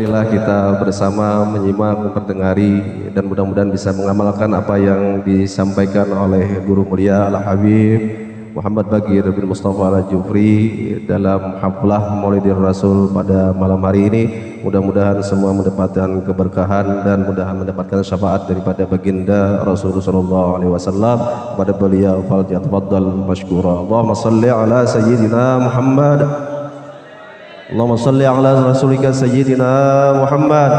marilah kita bersama menyimak, memperdengari, dan mudah-mudahan bisa mengamalkan apa yang disampaikan oleh guru mulia Al-Habib Muhammad Bagir bin Mustafa Al-Jufri dalam haflah Maulidir Rasul pada malam hari ini. Mudah-mudahan semua mendapatkan keberkahan dan mudah-mudahan mendapatkan syafaat daripada baginda Rasulullah sallallahu alaihi wasallam. Pada beliau falyatafaddal mashkura. Allahumma shalli ala sayyidina Muhammad. Allahumma shalli ala rasulika sayyidina Muhammad.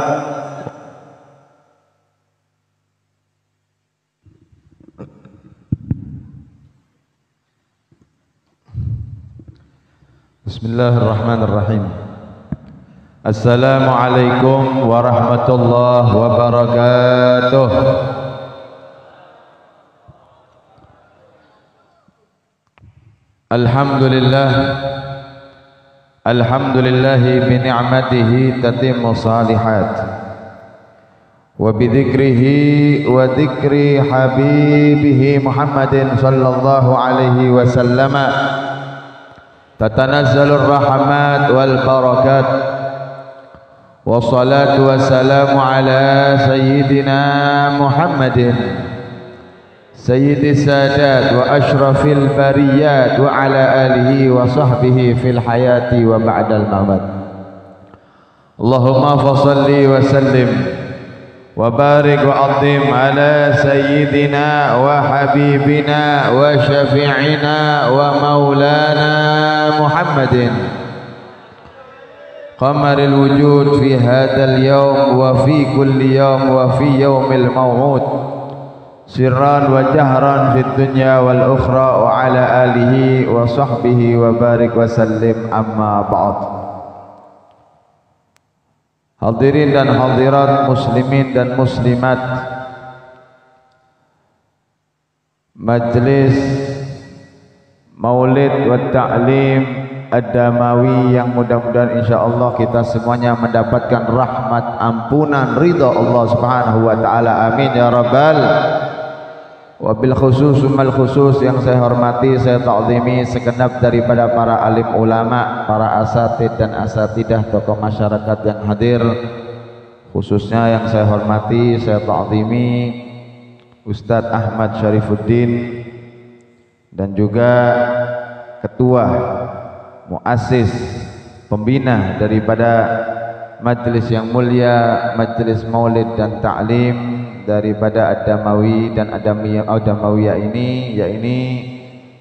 Bismillahirrahmanirrahim. Assalamualaikum warahmatullahi wabarakatuh. Alhamdulillah. Alhamdulillahi bi ni'matihi tatimmu salihat. Wa bi dzikrihi wa dzikri habibihi Muhammadin sallallahu alaihi wasallam tatanazzalur rahmat wal barakat. Wassalatu wassalamu ala sayyidina Muhammadin sayyidis sadat wa ashrafil bariyat wa ala alihi wa sahbihi fil hayati wa ba'dal mamat. Allahumma fasalli wa sallim wa barik wa azim ala sayyidina wa habibina wa syafi'ina wa maulana Muhammadin qamaril wujud fi hadzal yawm wa fi kulli yawm wa fi yawmil maw'ud sirran wa jahran fid dunya wal ukhra wa ala alihi wa sahbihi wa barik wa sallim amma ba'd. Hadirin dan hadirat, muslimin dan muslimat, Majlis Maulid wa Ta'lim Ad-Damawi yang mudah-mudahan insyaallah kita semuanya mendapatkan rahmat, ampunan, ridha Allah Subhanahu wa taala. Amin ya rabbal. Wabil khusus umal khusus yang saya hormati, saya ta'zimi segenap daripada para alim ulama, para asatid dan asatidah, tokoh masyarakat yang hadir. Khususnya yang saya hormati, saya ta'zimi Ustadz Ahmad Syarifuddin dan juga ketua muassis pembina daripada majlis yang mulia, Majlis Maulid dan Ta'lim daripada Ad-Damawi dan Ad-Damawiyah ini, yakni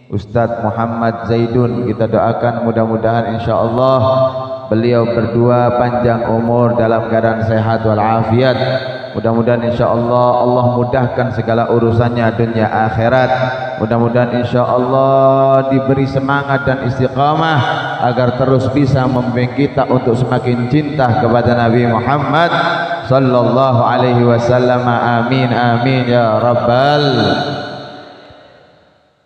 Ustadz Muhammad Zaidun. Kita doakan mudah-mudahan insyaallah beliau berdua panjang umur dalam keadaan sehat walafiat. Mudah-mudahan insyaallah Allah mudahkan segala urusannya dunia akhirat. Mudah-mudahan insyaallah diberi semangat dan istiqamah agar terus bisa membimbing kita untuk semakin cinta kepada Nabi Muhammad sallallahu alaihi wasallam. Amin amin ya rabbal.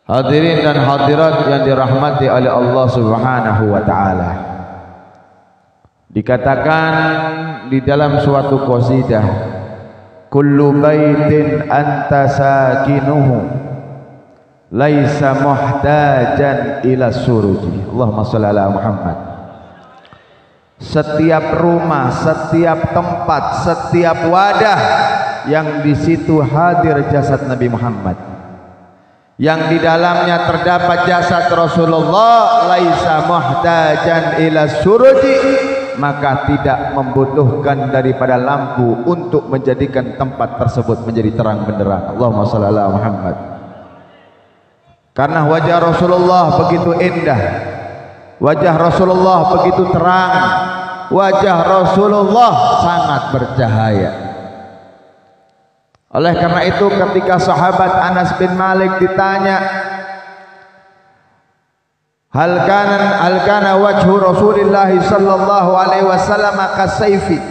Hadirin dan hadirat yang dirahmati oleh Allah Subhanahu wa taala. Dikatakan di dalam suatu qasidah, kullu baitin anta sakinuhu laisa muhtajan ila suruji. Allahumma shalli ala Muhammad. Setiap rumah, setiap tempat, setiap wadah yang di situ hadir jasad Nabi Muhammad, yang di dalamnya terdapat jasad Rasulullah, laisa muhtajan ila suruji, maka tidak membutuhkan daripada lampu untuk menjadikan tempat tersebut menjadi terang benderang. Allahumma shalli ala Muhammad. Karena wajah Rasulullah begitu indah, wajah Rasulullah begitu terang, wajah Rasulullah sangat bercahaya. Oleh karena itu ketika sahabat Anas bin Malik ditanya, hal kana wajhu Rasulillah sallallahu alaihi wasallam kasayfi.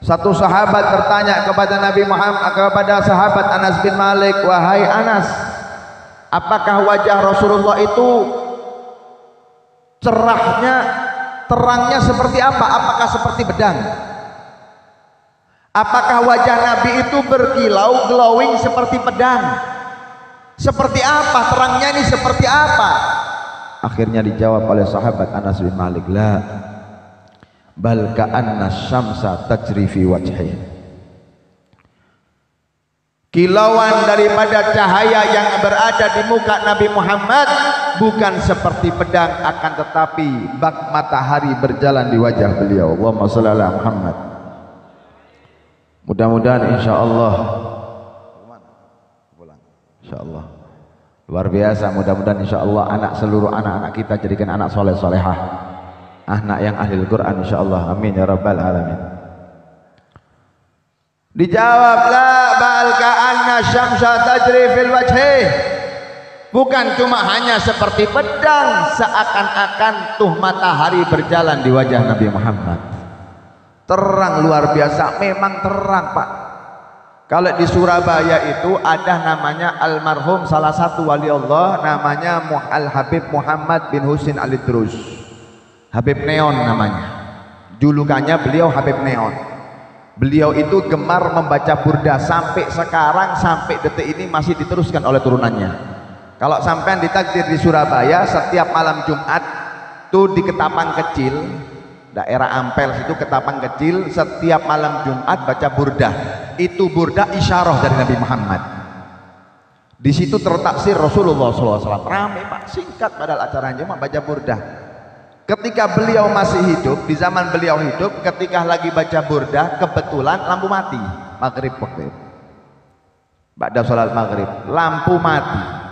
Satu sahabat bertanya kepada Nabi Muhammad, kepada sahabat Anas bin Malik, wahai Anas, apakah wajah Rasulullah itu cerahnya, terangnya seperti apa? Apakah seperti pedang? Apakah wajah Nabi itu berkilau, glowing seperti pedang? Seperti apa terangnya ini, seperti apa? Akhirnya dijawab oleh sahabat Anas bin Malik, la, bal ka'anna syamsa tajri fi wajhi. Kilauan daripada cahaya yang berada di muka Nabi Muhammad bukan seperti pedang, akan tetapi bak matahari berjalan di wajah beliau. Allahumma shalli ala Muhammad. Mudah-mudahan insyaallah insyaallah luar biasa, mudah-mudahan insyaallah seluruh anak-anak kita jadikan anak soleh solehah, anak yang ahli Al-Quran insyaallah, amin ya rabbal alamin. Dijawablah bal ka'anna syamsa tajri fil wajhi, bukan cuma hanya seperti pedang, seakan-akan tuh matahari berjalan di wajah Nabi Muhammad. Terang luar biasa, memang terang Pak. Kalau di Surabaya itu ada namanya almarhum salah satu wali Allah, namanya Al-Habib Muhammad bin Husin Al-Idrus, Habib Neon namanya, julukannya beliau Habib Neon. Beliau itu gemar membaca burda, sampai sekarang, sampai detik ini masih diteruskan oleh turunannya. Kalau sampean ditakdir di Surabaya, setiap malam Jumat tuh di Ketapang Kecil, daerah Ampel situ, Ketapang Kecil, setiap malam Jumat baca burda. Itu burda isyarah dari Nabi Muhammad. Di situ tertaksir Rasulullah SAW. Ramai Pak, singkat padahal acaranya cuma baca burda. Ketika beliau masih hidup, di zaman beliau hidup, ketika lagi baca burda, kebetulan lampu mati maghrib waktu itu. Ba'da salat maghrib, lampu mati.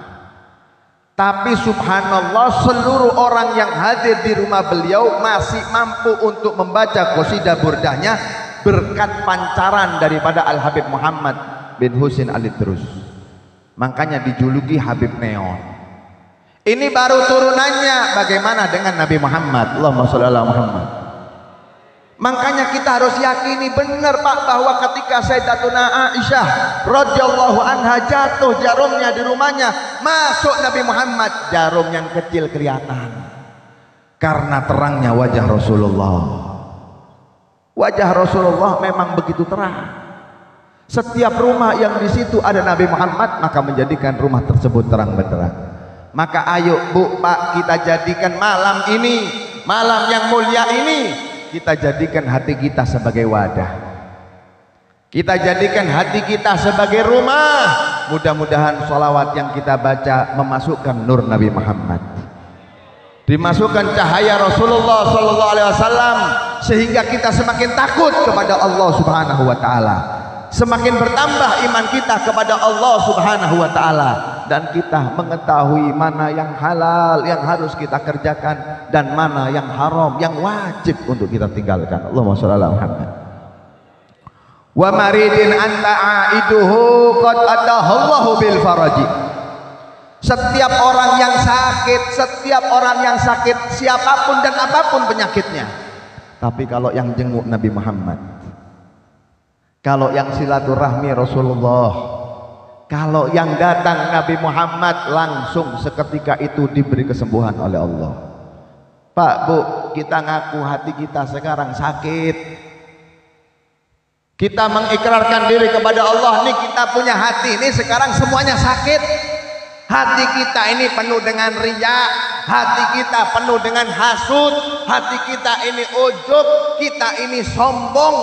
Tapi subhanallah, seluruh orang yang hadir di rumah beliau masih mampu untuk membaca qasidah burdahnya berkat pancaran daripada Al-Habib Muhammad bin Husin Al-Idrus. Makanya dijuluki Habib Neon. Ini baru turunannya, bagaimana dengan Nabi Muhammad? Allahumma sholli ala Muhammad. Makanya kita harus yakini benar Pak, bahwa ketika Sayyidatuna Aisyah radhiyallahu anha jatuh jarumnya di rumahnya, masuk Nabi Muhammad, jarum yang kecil kelihatan karena terangnya wajah Rasulullah. Wajah Rasulullah memang begitu terang. Setiap rumah yang di situ ada Nabi Muhammad, maka menjadikan rumah tersebut terang benderang. Maka ayo Bu, Pak, kita jadikan malam ini, malam yang mulia ini, kita jadikan hati kita sebagai wadah, kita jadikan hati kita sebagai rumah. Mudah-mudahan sholawat yang kita baca memasukkan nur Nabi Muhammad, dimasukkan cahaya Rasulullah SAW, sehingga kita semakin takut kepada Allah Subhanahu wa Ta'ala, semakin bertambah iman kita kepada Allah Subhanahu wa Ta'ala, dan kita mengetahui mana yang halal yang harus kita kerjakan dan mana yang haram yang wajib untuk kita tinggalkan. Allahumma sholli ala Muhammad. Wa maridin anta aiduhu qad atahallahu bil faraji. Setiap orang yang sakit, setiap orang yang sakit, siapapun dan apapun penyakitnya, tapi kalau yang jenguk Nabi Muhammad, kalau yang silaturahmi Rasulullah, kalau yang datang Nabi Muhammad, langsung seketika itu diberi kesembuhan oleh Allah. Pak, Bu, kita ngaku hati kita sekarang sakit. Kita mengikrarkan diri kepada Allah, nih kita punya hati ini sekarang semuanya sakit. Hati kita ini penuh dengan riya, hati kita penuh dengan hasud, hati kita ini ujub, kita ini sombong,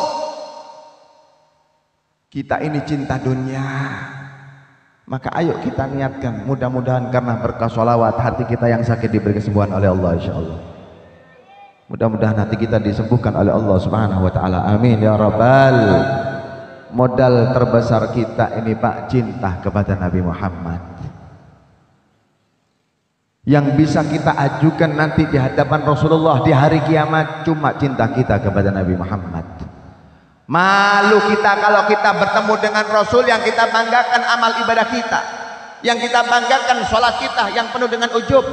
kita ini cinta dunia. Maka ayo kita niatkan, mudah-mudahan karena berkah sholawat hati kita yang sakit diberi kesembuhan oleh Allah insyaallah. Mudah-mudahan hati kita disembuhkan oleh Allah Subhanahu wa Ta'ala, amin ya rabbal. Modal terbesar kita ini Pak, cinta kepada Nabi Muhammad, yang bisa kita ajukan nanti di hadapan Rasulullah di hari kiamat cuma cinta kita kepada Nabi Muhammad. Malu kita kalau kita bertemu dengan Rasul yang kita banggakan amal ibadah kita, yang kita banggakan sholat kita yang penuh dengan ujub,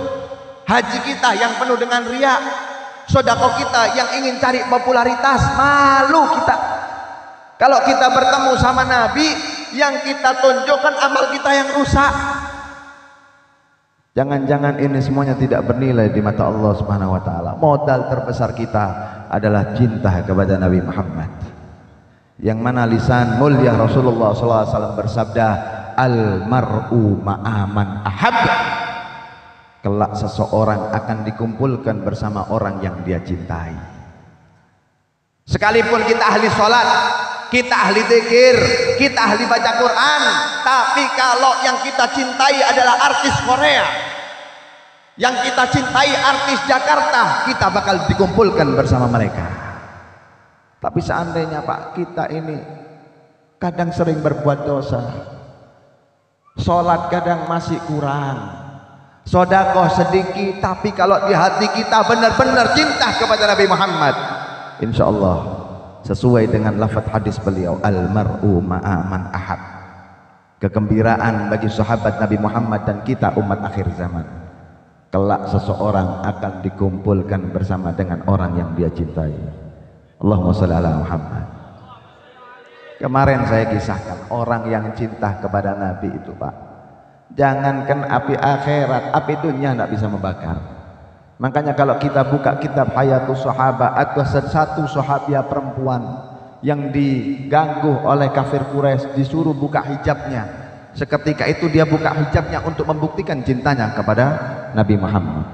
haji kita yang penuh dengan riya, sedekah kita yang ingin cari popularitas. Malu kita kalau kita bertemu sama Nabi yang kita tunjukkan amal kita yang rusak. Jangan-jangan ini semuanya tidak bernilai di mata Allah Subhanahu wa Ta'ala. Modal terbesar kita adalah cinta kepada Nabi Muhammad, yang mana lisan mulia Rasulullah SAW bersabda, al-mar'u ma'aman ahab. Kelak seseorang akan dikumpulkan bersama orang yang dia cintai. Sekalipun kita ahli sholat, kita ahli zikir, kita ahli baca Quran, tapi kalau yang kita cintai adalah artis Korea, yang kita cintai artis Jakarta, kita bakal dikumpulkan bersama mereka. Tapi seandainya Pak, kita ini kadang sering berbuat dosa, sholat kadang masih kurang, sedekah sedikit, tapi kalau di hati kita benar-benar cinta kepada Nabi Muhammad, insya Allah sesuai dengan lafaz hadis beliau, almar'u ma'a man ahab, kegembiraan bagi sahabat Nabi Muhammad dan kita umat akhir zaman. Kelak seseorang akan dikumpulkan bersama dengan orang yang dia cintai. Allahumma shalli ala Muhammad. Kemarin saya kisahkan orang yang cinta kepada Nabi itu Pak, jangankan api akhirat, api dunia tidak bisa membakar. Makanya kalau kita buka kitab Hayatus Sahabat, ada satu sahabiah perempuan yang diganggu oleh kafir Quraisy, disuruh buka hijabnya. Seketika itu dia buka hijabnya untuk membuktikan cintanya kepada Nabi Muhammad.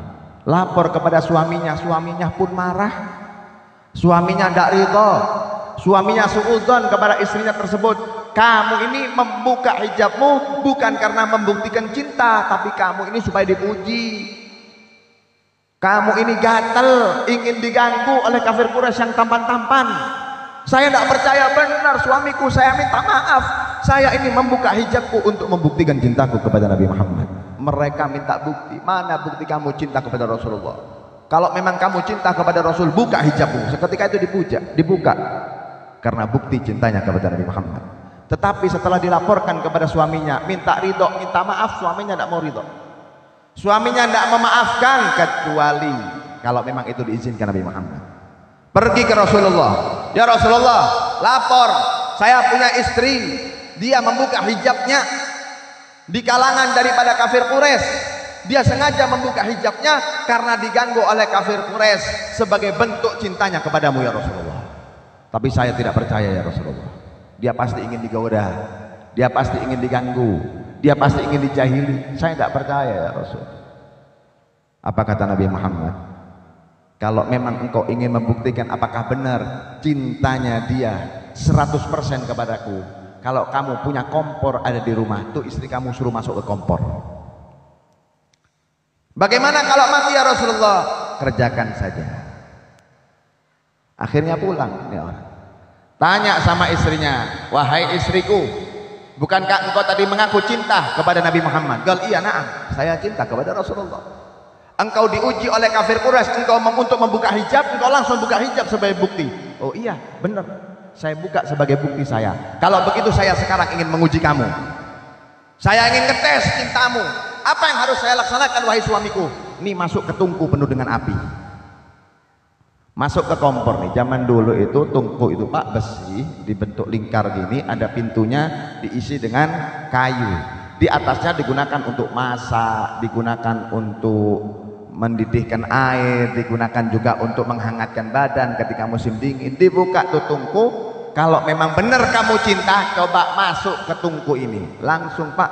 Lapor kepada suaminya, suaminya pun marah. Suaminya tidak ridho. Suaminya suudzon kepada istrinya tersebut. Kamu ini membuka hijabmu bukan karena membuktikan cinta, tapi kamu ini supaya dipuji. Kamu ini gatel, ingin diganggu oleh kafir Quraisy yang tampan-tampan. Saya tidak percaya benar suamiku, saya minta maaf. Saya ini membuka hijabku untuk membuktikan cintaku kepada Nabi Muhammad. Mereka minta bukti. Mana bukti kamu cinta kepada Rasulullah? Kalau memang kamu cinta kepada Rasul, buka hijabmu. Seketika itu dibuka. Karena bukti cintanya kepada Nabi Muhammad. Tetapi setelah dilaporkan kepada suaminya, minta ridho, minta maaf, suaminya tidak mau ridho. Suaminya tidak memaafkan kecuali kalau memang itu diizinkan Nabi Muhammad. Pergi ke Rasulullah, ya Rasulullah, lapor, saya punya istri, dia membuka hijabnya di kalangan daripada kafir Quraisy. Dia sengaja membuka hijabnya karena diganggu oleh kafir Quraisy sebagai bentuk cintanya kepadamu ya Rasulullah. Tapi saya tidak percaya ya Rasulullah. Dia pasti ingin digoda, dia pasti ingin diganggu, dia pasti ingin dijahili. Saya tidak percaya ya Rasul. Apa kata Nabi Muhammad? Kalau memang engkau ingin membuktikan apakah benar cintanya dia 100% kepadaku, kalau kamu punya kompor ada di rumah, tuh istri kamu suruh masuk ke kompor. Bagaimana kalau mati ya Rasulullah? Kerjakan saja. Akhirnya pulang ini orang. Tanya sama istrinya, wahai istriku, bukankah engkau tadi mengaku cinta kepada Nabi Muhammad? Gal iya, na'am, saya cinta kepada Rasulullah. Engkau diuji oleh kafir Quraisy, engkau untuk membuka hijab, engkau langsung buka hijab sebagai bukti. Oh iya, benar, saya buka sebagai bukti saya. Kalau begitu saya sekarang ingin menguji kamu. Saya ingin ngetes cintamu. Apa yang harus saya laksanakan wahai suamiku? Ini masuk ke tungku penuh dengan api. Masuk ke kompor nih. Zaman dulu itu tungku itu Pak, besi dibentuk lingkar gini, ada pintunya, diisi dengan kayu. Di atasnya digunakan untuk masak, digunakan untuk mendidihkan air, digunakan juga untuk menghangatkan badan ketika musim dingin. Dibuka tuh tungku. Kalau memang benar kamu cinta, coba masuk ke tungku ini. Langsung Pak,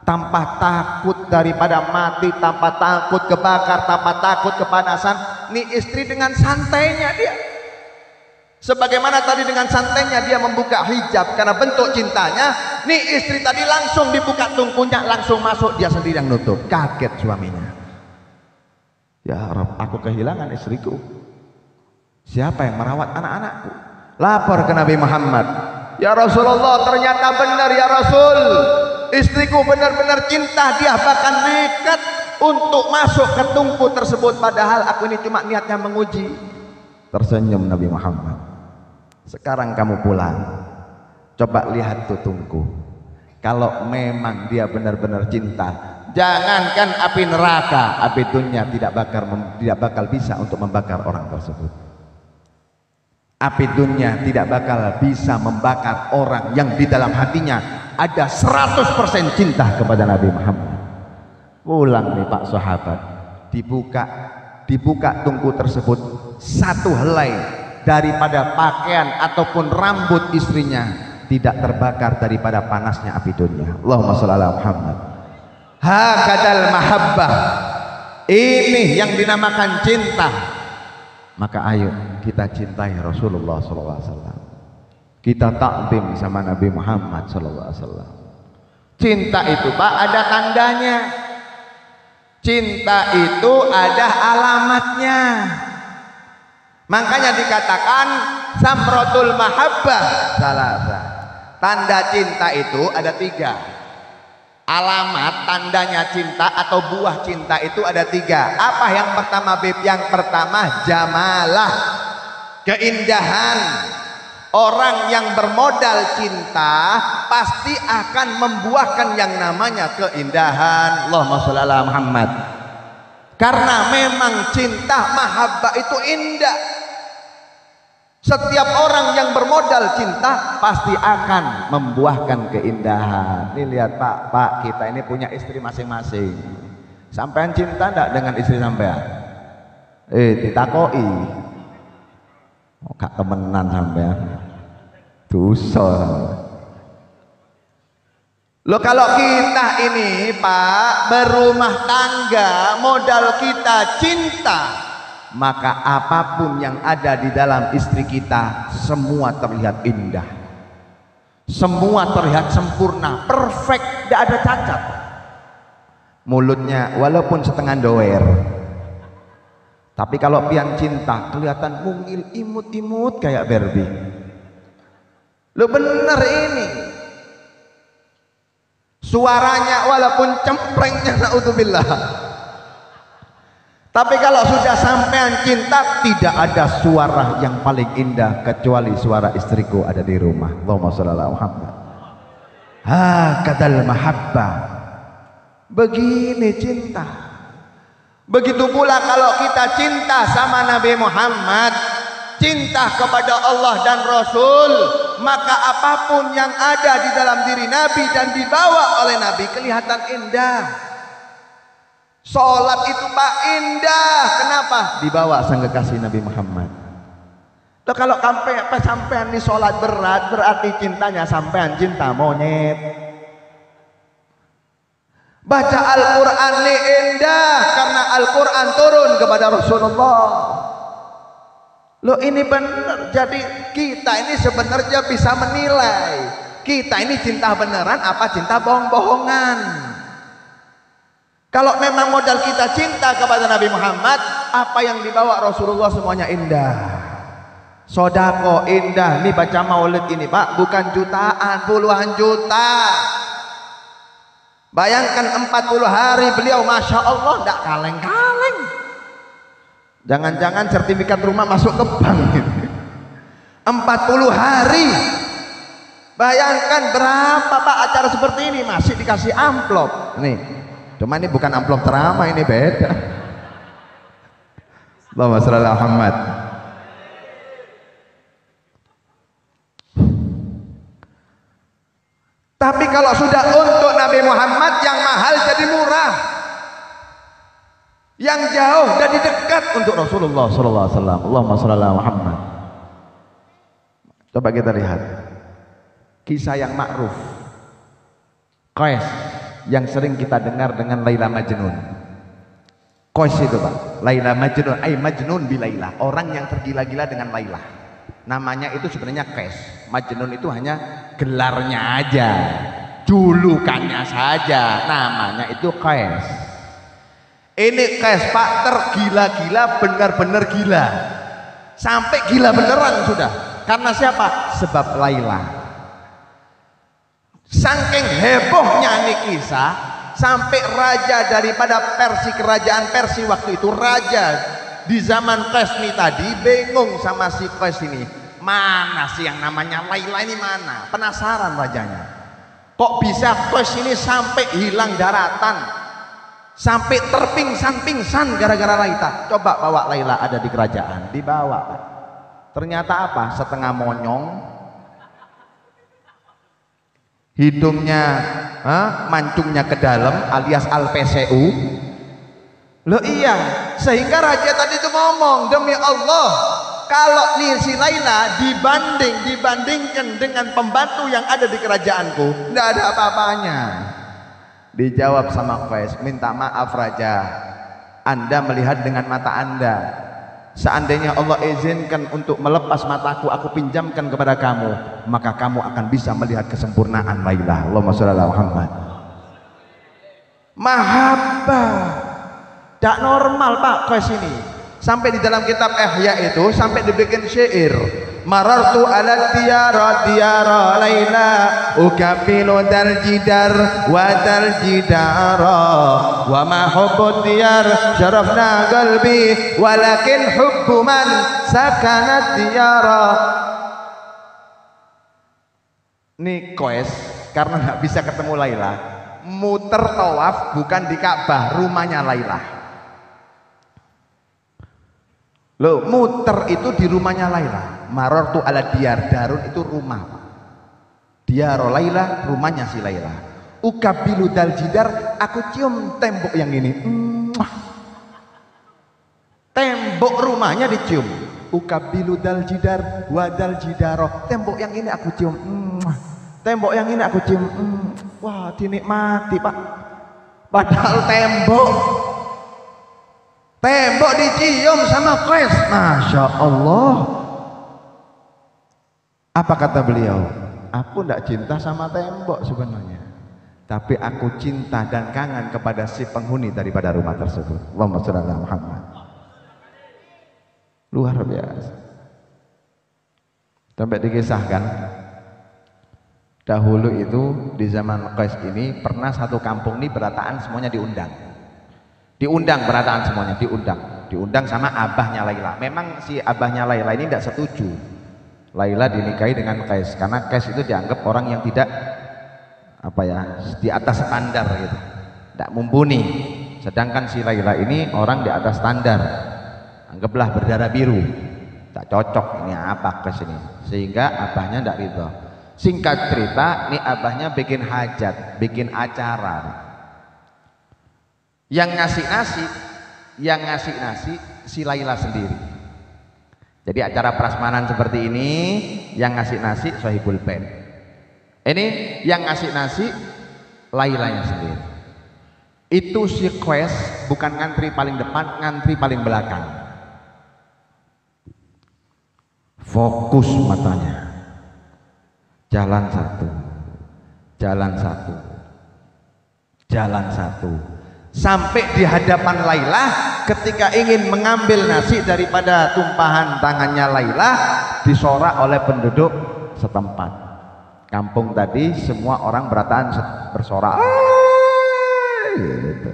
tanpa takut daripada mati, tanpa takut kebakar, tanpa takut kepanasan. Nih istri dengan santainya dia, sebagaimana tadi dengan santainya dia membuka hijab karena bentuk cintanya. Nih istri tadi langsung dibuka tungkunya, langsung masuk, dia sendiri yang nutup. Kaget suaminya. Ya Rabb, aku kehilangan istriku. Siapa yang merawat anak-anakku? Lapor ke Nabi Muhammad. Ya Rasulullah, ternyata benar ya Rasul, istriku benar-benar cinta, dia bahkan nekat untuk masuk ke tungku tersebut, padahal aku ini cuma niatnya menguji. Tersenyum Nabi Muhammad. Sekarang kamu pulang, coba lihat tuh tungku. Kalau memang dia benar-benar cinta, jangankan api neraka, api dunia tidak bakal bisa untuk membakar orang tersebut. Api dunia tidak bakal bisa membakar orang yang di dalam hatinya ada 100% cinta kepada Nabi Muhammad. Pulang nih Pak sahabat, dibuka tungku tersebut, satu helai daripada pakaian ataupun rambut istrinya tidak terbakar daripada panasnya api dunia. Allahumma shalli ala Muhammad. Hakadal mahabbah, ini yang dinamakan cinta. Maka ayo kita cintai Rasulullah SAW. Kita takdim sama Nabi Muhammad SAW. Cinta itu Pak ada tandanya. Cinta itu ada alamatnya. Makanya dikatakan samratul mahabbah salasa. Tanda cinta itu ada 3. Alamat tandanya cinta atau buah cinta itu ada 3. Apa yang pertama Bib? Yang pertama jamalah, keindahan. Orang yang bermodal cinta pasti akan membuahkan yang namanya keindahan. Allahumma sholli ala Muhammad. Karena memang cinta mahabbah itu indah. Setiap orang yang bermodal cinta pasti akan membuahkan keindahan. Nih lihat Pak, kita ini punya istri masing-masing. Sampean cinta enggak dengan istri sampean? Ditakoi. Oh, gak temenan sampean. Dosa. Loh kalau kita ini Pak berumah tangga, modal kita cinta, maka apapun yang ada di dalam istri kita semua terlihat indah, semua terlihat sempurna, perfect, tidak ada cacat. Mulutnya walaupun setengah doer, tapi kalau pian cinta kelihatan mungil, imut-imut kayak Barbie. Lo bener ini. Suaranya walaupun cemprengnya naudzubillah. Tapi kalau sudah sampean cinta, tidak ada suara yang paling indah kecuali suara istriku ada di rumah. Allahumma sholli ala Muhammad. Hakadal mahabbah. Begini cinta. Begitu pula kalau kita cinta sama Nabi Muhammad, cinta kepada Allah dan Rasul, maka apapun yang ada di dalam diri Nabi dan dibawa oleh Nabi kelihatan indah. Sholat itu Pak indah. Kenapa? Dibawa sang kekasih Nabi Muhammad. Loh, kalau sampean nih sholat berat, berarti cintanya sampean cinta monyet. Baca Al-Quran nih indah karena Al-Quran turun kepada Rasulullah. Loh ini benar. Jadi kita ini sebenarnya bisa menilai kita ini cinta beneran apa cinta bohong-bohongan. Kalau memang modal kita cinta kepada Nabi Muhammad, apa yang dibawa Rasulullah semuanya indah. Sodako indah. Nih baca maulid ini Pak, bukan jutaan, puluhan juta. Bayangkan 40 hari beliau, Masya Allah, tidak kaleng-kaleng. Jangan-jangan sertifikat rumah masuk ke bank. 40 hari. Bayangkan berapa Pak acara seperti ini masih dikasih amplop. Nih, cuma ini bukan amplop ceramah, ini beda. Allahumma sholli ala Muhammad. Tapi kalau sudah untuk Nabi Muhammad, yang mahal jadi murah, yang jauh jadi dekat untuk Rasulullah sallallahu alaihi wasallam. Allahumma sholli ala Muhammad. Coba kita lihat kisah yang ma'ruf, Qais, yang sering kita dengar dengan Laila Majnun. Qais itu Pak, Laila Majnun, Majnun bi Laila, orang yang tergila-gila dengan Laila. Namanya itu sebenarnya Qais. Majnun itu hanya gelarnya aja, julukannya saja, namanya itu Qais. Ini Qais Pak tergila-gila, benar-benar gila, sampai gila beneran sudah. Karena siapa? Sebab Laila. Saking hebohnya ini kisah, sampai raja daripada Persia, kerajaan Persia waktu itu, raja di zaman Qais ini tadi bingung sama si Qais ini, mana sih yang namanya Laila ini mana? Penasaran rajanya, kok bisa Qais ini sampai hilang daratan, sampai terpingsan-pingsan gara-gara Laila. Coba bawa Laila ada di kerajaan, dibawa. Ternyata apa? Setengah monyong, hidungnya mancungnya ke dalam alias al-PCU. Loh iya, sehingga raja tadi itu ngomong, demi Allah, kalau nih si Laila dibandingkan dengan pembantu yang ada di kerajaanku, tidak ada apa-apanya. Dijawab sama Qais, minta maaf raja, Anda melihat dengan mata Anda, Seandainya Allah izinkan untuk melepas mataku, aku pinjamkan kepada kamu, maka kamu akan bisa melihat kesempurnaan la ilaha. Allahumma sholli ala Muhammad. Mahabbah tak normal Pak Qais ini. Sampai di dalam kitab Ihya itu sampai dibikin syair. Marartu ala diyara laila ukabilu dal jidar wa dal jidara wa ma hubbu diyar syarafna qalbi walakin hubbu man sakanat diyara. Nih Qais karena nggak bisa ketemu Laila, muter tawaf bukan di Ka'bah, rumahnya Laila. Loh, muter itu di rumahnya Laila. Marartu ala diyar, darun itu rumah. Diyar Laila, rumahnya si Laila. Ukabilu dal jidar, aku cium tembok yang ini. Tembok rumahnya dicium. Ukabilu dal jidar wa dal jidaro, tembok yang ini aku cium. Tembok yang ini aku cium. Wah, dinikmati Pak. Padahal tembok dicium sama Qais. Masya Allah. Apa kata beliau? Aku tidak cinta sama tembok sebenarnya, tapi aku cinta dan kangen kepada si penghuni daripada rumah tersebut. Allahumma sholli ala Muhammad. Luar biasa. Sampai dikisahkan dahulu itu di zaman Qais ini pernah satu kampung ini berataan semuanya diundang berataan semuanya, diundang sama abahnya Laila. Memang si abahnya Laila ini tidak setuju Laila dinikahi dengan Qais, karena Qais itu dianggap orang yang tidak di atas standar gitu, tidak mumpuni. Sedangkan si Laila ini orang di atas standar, anggaplah berdarah biru, tak cocok. Ini apa Qais ini, sehingga abahnya tidak ridho. Singkat cerita, nih abahnya bikin hajat, bikin acara. Yang ngasih nasi si Laila sendiri. Jadi acara prasmanan seperti ini, yang ngasih nasi Sohibul Pen. Ini yang ngasih nasi Lailanya sendiri. Itu si Qais bukan ngantri paling depan, ngantri paling belakang. Fokus matanya. Jalan satu. Sampai di hadapan Laila, ketika ingin mengambil nasi daripada tumpahan tangannya Laila, disorak oleh penduduk setempat. Kampung tadi semua orang berataan bersorak. Gitu.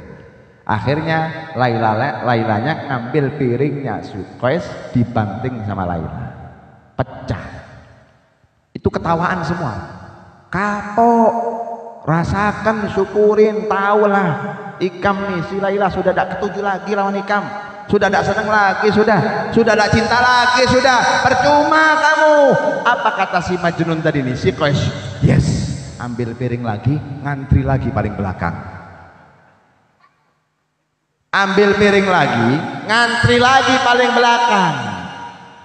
Akhirnya Lailanya ngambil piringnya Qais, dibanting sama Laila, pecah. Itu ketawaan semua. Kapok, rasakan, syukurin, tahulah. Ikam nih, si Laila sudah tidak ketuju lagi lawan Ikam, sudah tidak senang lagi, sudah tidak cinta lagi, sudah percuma kamu. Apa kata si Majnun tadi nih, si Qais? Yes, ambil piring lagi, ngantri lagi paling belakang. Ambil piring lagi, ngantri lagi paling belakang.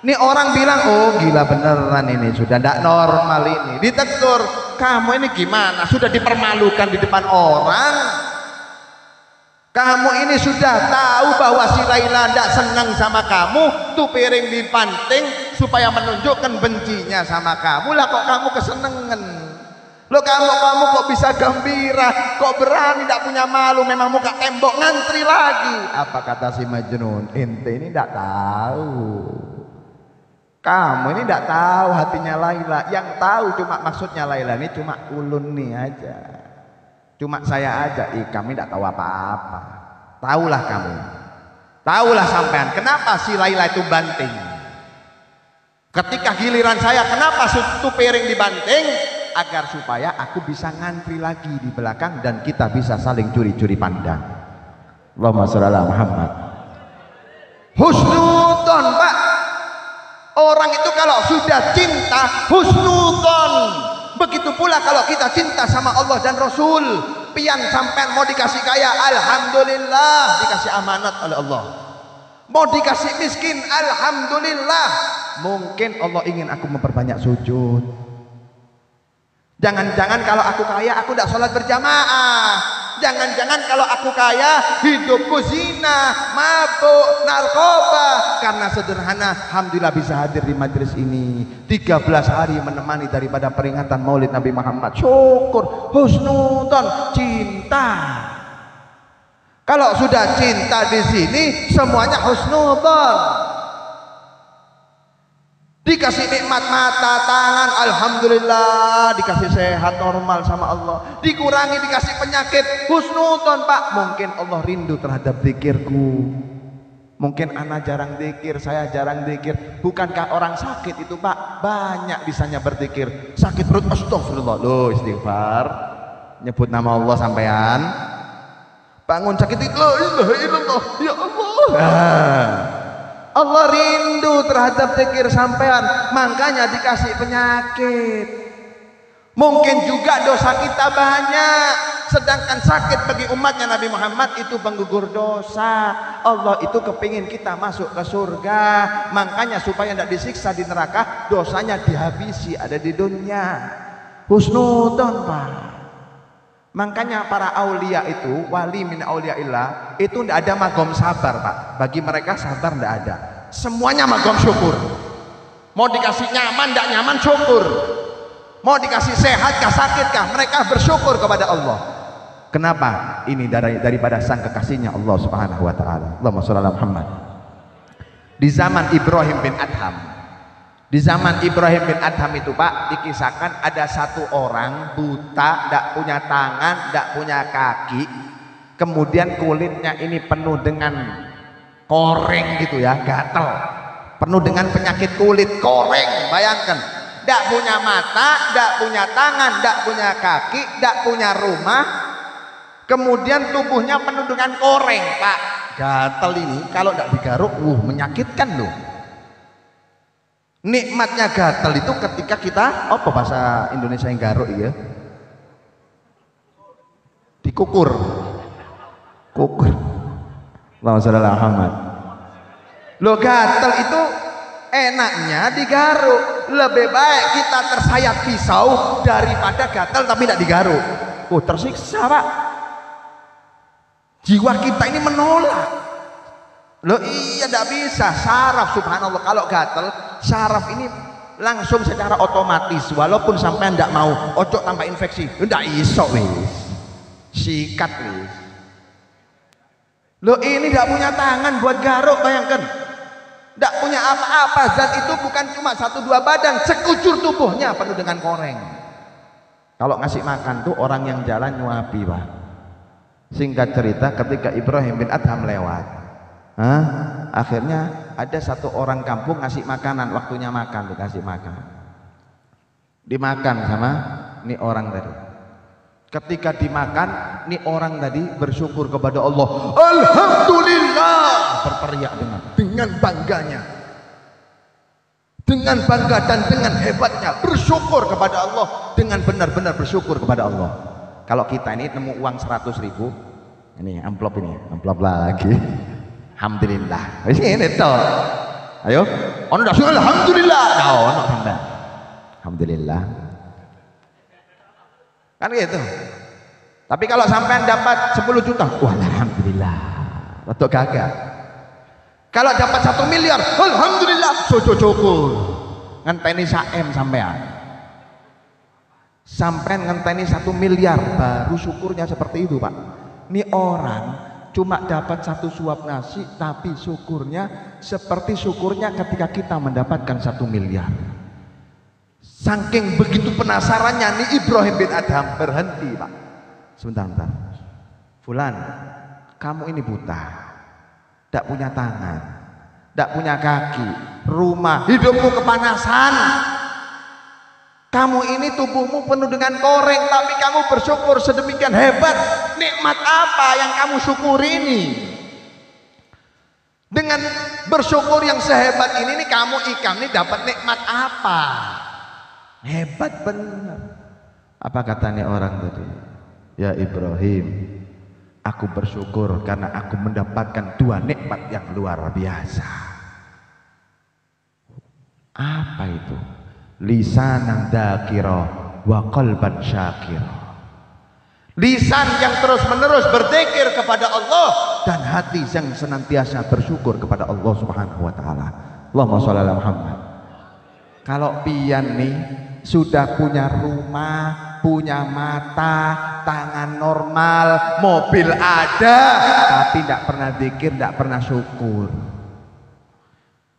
Ini orang bilang, oh gila beneran ini, sudah tidak normal ini. Ditegur, kamu ini gimana? Sudah dipermalukan di depan orang. Kamu ini sudah tahu bahwa si Laila tidak senang sama kamu, tuh piring dipanting supaya menunjukkan bencinya sama kamu. Lah kok kamu kesenengan? Lo kamu kok bisa gembira? Kok berani, tidak punya malu? Memang muka tembok, ngantri lagi. Apa kata si Majnun? Ente ini tidak tahu. Kamu ini tidak tahu hatinya Laila. Yang tahu cuma maksudnya Laila ini cuma ulun nih aja. Cuma saya aja, kami tidak tahu apa-apa. Tahulah kamu, tahulah sampean. Kenapa si Laila itu banting? Ketika giliran saya, kenapa itu piring dibanting? Agar supaya aku bisa ngantri lagi di belakang dan kita bisa saling curi-curi pandang. Allahumma sholli ala Muhammad. Husnudzon Pak. Orang itu kalau sudah cinta husnudzon. Begitu pula kalau kita cinta sama Allah dan Rasul. Pian sampean mau dikasih kaya, alhamdulillah, dikasih amanat oleh Allah. Mau dikasih miskin, alhamdulillah. Mungkin Allah ingin aku memperbanyak sujud. Jangan-jangan kalau aku kaya, aku tidak sholat berjamaah. Jangan-jangan kalau aku kaya, hidupku zina, mabuk, narkoba. Karena sederhana, alhamdulillah bisa hadir di majelis ini. 13 hari menemani daripada peringatan Maulid Nabi Muhammad. Syukur, husnudzon, cinta. Kalau sudah cinta di sini, semuanya husnudzon. Dikasih nikmat mata, tangan, alhamdulillah, dikasih sehat normal sama Allah, dikurangi dikasih penyakit, husnudzon Pak. Mungkin Allah rindu terhadap zikirku, mungkin anak jarang zikir, saya jarang zikir. Bukankah orang sakit itu Pak banyak bisanya berzikir? Sakit perut, astagfirullah, loh istighfar, nyebut nama Allah sampean. Bangun sakit itu, la ilaha illallah, ya Allah. Allah rindu terhadap zikir sampean, makanya dikasih penyakit. Mungkin juga dosa kita banyak, sedangkan sakit bagi umatnya Nabi Muhammad itu penggugur dosa. Allah itu kepingin kita masuk ke surga, makanya supaya tidak disiksa di neraka, dosanya dihabisi ada di dunia. Husnudzon Pak. Makanya para aulia itu, wali min auliaillah, itu tidak ada magom sabar Pak. Bagi mereka sabar tidak ada, semuanya magom syukur. Mau dikasih nyaman tidak nyaman, syukur. Mau dikasih sehat kah sakit kah, mereka bersyukur kepada Allah. Kenapa? Ini daripada sang kekasihnya Allah subhanahu wa ta'ala. Allahumma sholli ala Muhammad. Di zaman Ibrahim bin Adham, di zaman Ibrahim bin Adham itu Pak, dikisahkan ada satu orang buta, tidak punya tangan, tidak punya kaki, kemudian kulitnya ini penuh dengan koreng gitu ya, gatel, penuh dengan penyakit kulit, koreng. Bayangkan, tidak punya mata, tidak punya tangan, tidak punya kaki, tidak punya rumah, kemudian tubuhnya penuh dengan koreng Pak. Gatel ini kalau tidak digaruk, menyakitkan loh. Nikmatnya gatel itu ketika kita, apa bahasa Indonesia yang garuk ya? Dikukur. Kukur. Allahumma sholli ala Muhammad. Lo gatel itu enaknya digaruk. Lebih baik kita tersayat pisau daripada gatel tapi tidak digaruk. Oh, tersiksa Pak. Jiwa kita ini menolak. Loh iya, tidak bisa. Saraf, subhanallah, kalau gatel saraf ini langsung secara otomatis, walaupun sampai tidak mau ojo tambah infeksi, tidak iso wis, sikat wis. Loh ini tidak punya tangan buat garuk, bayangkan, tidak punya apa-apa. Zat itu bukan cuma 1-2 badan, sekujur tubuhnya penuh dengan koreng. Kalau ngasih makan tuh orang yang jalan nyuapi Pak. Singkat cerita, ketika Ibrahim bin Adham lewat, akhirnya ada satu orang kampung ngasih makanan, waktunya makan, dikasih makan, dimakan sama ini orang tadi. Ketika dimakan, ini orang tadi bersyukur kepada Allah, alhamdulillah, berteriak dengan bangganya, dengan bangga dan dengan hebatnya bersyukur kepada Allah, dengan benar-benar bersyukur kepada Allah. Kalau kita ini nemu uang 100.000, ini amplop lagi, alhamdulillah. Ini toh. Ayo, ono dak alhamdulillah. Nah, ono sampean. Alhamdulillah. Kan gitu. Tapi kalau sampean dapat 10 juta, wah alhamdulillah. Untuk gagah. Kalau dapat 1 miliar, alhamdulillah, syukur. Ngenteni saem sampean. Sampean ngenteni 1 miliar baru syukurnya seperti itu Pak. Ini orang cuma dapat 1 suap nasi, tapi syukurnya seperti syukurnya ketika kita mendapatkan 1 miliar. Saking begitu penasarannya nih Ibrahim bin Adham, berhenti Pak. Sebentar. Fulan, kamu ini buta, tidak punya tangan, tidak punya kaki, rumah, hidupmu kepanasan. Kamu ini tubuhmu penuh dengan koreng, tapi kamu bersyukur sedemikian hebat. Nikmat apa yang kamu syukuri ini? Dengan bersyukur yang sehebat ini nih, kamu ikan ini dapat nikmat apa? Hebat benar. Apa katanya orang tadi? Ya Ibrahim, aku bersyukur karena aku mendapatkan 2 nikmat yang luar biasa. Apa itu? Lisanan dzakira wa qalban syakira. lisan yang terus-menerus berzikir kepada Allah, dan hati yang senantiasa bersyukur kepada Allah Subhanahu wa taala. Allahumma sholli ala Muhammad. Kalau pian nih sudah punya rumah, punya mata, tangan normal, mobil ada, tapi tidak pernah zikir, tidak pernah syukur.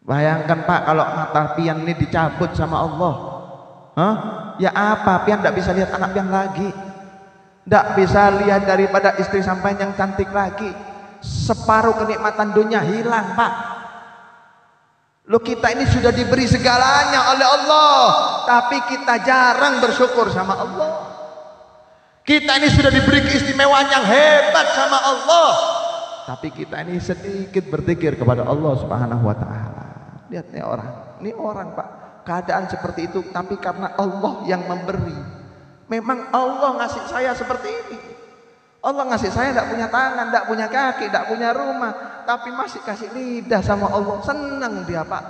Bayangkan Pak, kalau mata pian ini dicabut sama Allah, ya apa? Pian tidak bisa lihat anak pian lagi, tidak bisa lihat daripada istri sampai yang cantik lagi. Separuh kenikmatan dunia hilang Pak. Loh, kita ini sudah diberi segalanya oleh Allah, tapi kita jarang bersyukur sama Allah. Kita ini sudah diberi keistimewaan yang hebat sama Allah, tapi kita ini sedikit berzikir kepada Allah Subhanahu wa taala. Lihat ini orang Pak, keadaan seperti itu, tapi karena Allah yang memberi. Memang Allah ngasih saya seperti ini. Allah ngasih saya tidak punya tangan, tidak punya kaki, tidak punya rumah, tapi masih kasih lidah sama Allah. Senang dia Pak.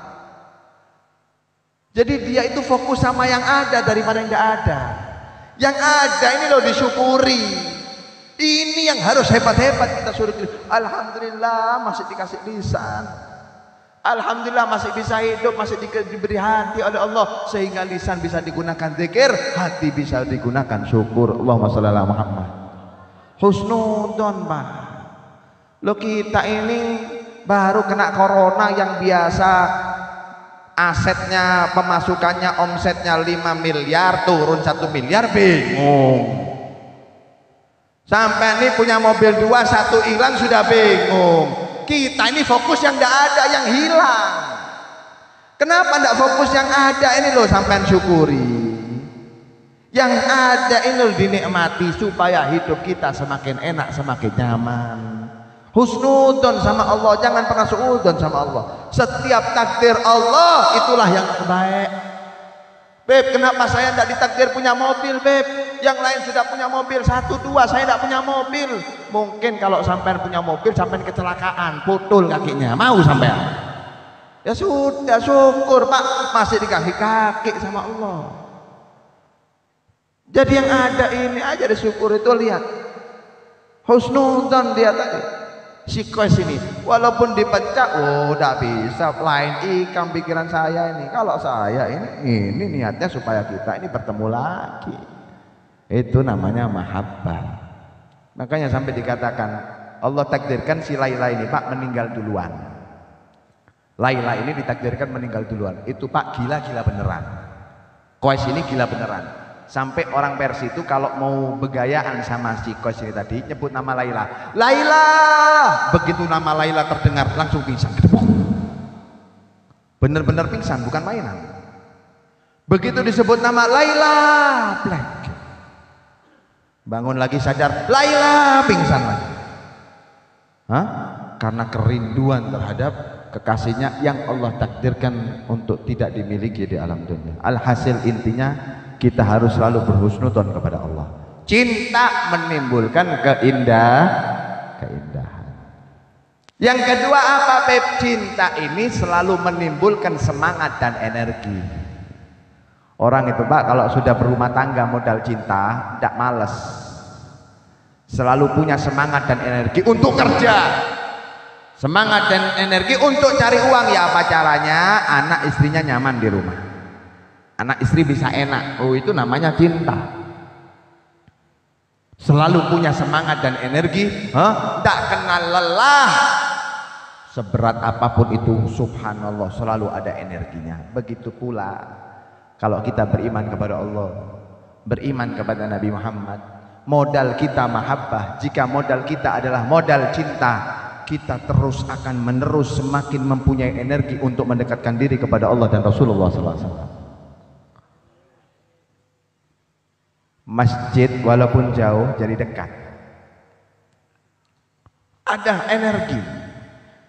Jadi dia itu fokus sama yang ada daripada yang tidak ada. Yang ada ini loh disyukuri. Ini yang harus hebat-hebat kita suruh. Alhamdulillah masih dikasih lisan. Alhamdulillah masih bisa hidup, masih diberi hati oleh Allah, sehingga lisan bisa digunakan zikir, hati bisa digunakan syukur. Allahumma sholli ala Muhammad. Husnudon Pak. Lo kita ini baru kena corona yang biasa asetnya, pemasukannya, omsetnya 5 miliar turun 1 miliar bingung. Sampai ini punya mobil 2, 1 hilang sudah bingung. Kita ini fokus yang tidak ada, yang hilang. Kenapa tidak fokus yang ada ini loh, sampean syukuri. Yang ada ini dinikmati supaya hidup kita semakin enak, semakin nyaman. Husnudon sama Allah, jangan pernah suudon sama Allah. Setiap takdir Allah itulah yang terbaik. Beb, kenapa saya tidak ditakdir punya mobil, Beb? Yang lain sudah punya mobil 1, 2, saya tidak punya mobil. Mungkin kalau sampean punya mobil, sampean kecelakaan, putul kakinya, mau sampean? Ya sudah, syukur Pak, masih dikasih kaki sama Allah. Jadi yang ada ini aja disyukur. Itu lihat husnuzon dia tadi, si Kois ini walaupun dipecah, oh tidak bisa, lain ikam pikiran saya ini. Kalau saya ini niatnya supaya kita ini bertemu lagi. Itu namanya mahabbah. Makanya sampai dikatakan Allah takdirkan si Laila ini Pak meninggal duluan. Laila ini ditakdirkan meninggal duluan. Itu Pak gila-gila beneran. Kois ini gila beneran. Sampai orang Persia itu kalau mau begayaan sama si Kois ini tadi nyebut nama Laila. Laila, begitu nama Laila terdengar langsung pingsan. Bener-bener pingsan, bukan mainan. Begitu disebut nama Laila, blank. Bangun lagi sadar, Laila, pingsan lagi. Hah? Karena kerinduan terhadap kekasihnya yang Allah takdirkan untuk tidak dimiliki di alam dunia. Alhasil intinya kita harus selalu berhusnudon kepada Allah. Cinta menimbulkan keindahan. Yang kedua apa, Beb? Cinta ini selalu menimbulkan semangat dan energi. Orang itu Pak kalau sudah berumah tangga modal cinta, tidak males. Selalu punya semangat dan energi untuk kerja. Semangat dan energi untuk cari uang. Ya apa caranya? Anak istrinya nyaman di rumah. Anak istri bisa enak, oh itu namanya cinta. Selalu punya semangat dan energi, tak kenal lelah. Seberat apapun itu, subhanallah, selalu ada energinya. Begitu pula kalau kita beriman kepada Allah, beriman kepada Nabi Muhammad, modal kita mahabbah. Jika modal kita adalah modal cinta, kita terus akan menerus semakin mempunyai energi untuk mendekatkan diri kepada Allah dan Rasulullah SAW. Masjid walaupun jauh jadi dekat. Ada energi.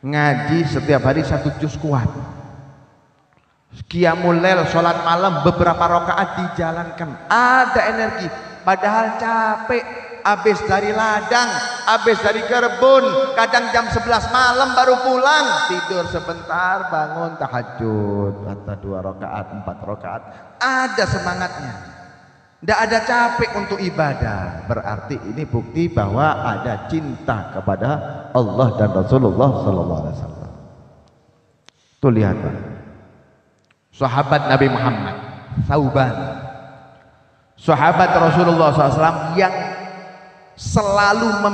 Ngaji setiap hari 1 juz kuat. Qiyamul lail, sholat malam beberapa rakaat dijalankan. Ada energi. Padahal capek. Habis dari ladang, habis dari kebun, kadang jam 11 malam baru pulang. Tidur sebentar, bangun tahajud. Atau 2 rakaat, 4 rakaat. Ada semangatnya. Tidak ada capek untuk ibadah. Berarti ini bukti bahwa ada cinta kepada Allah dan Rasulullah sallallahu alaihi wasallam. Tuh lihat Pak. Sahabat Nabi Muhammad, Thauban. Sahabat Rasulullah SAW yang selalu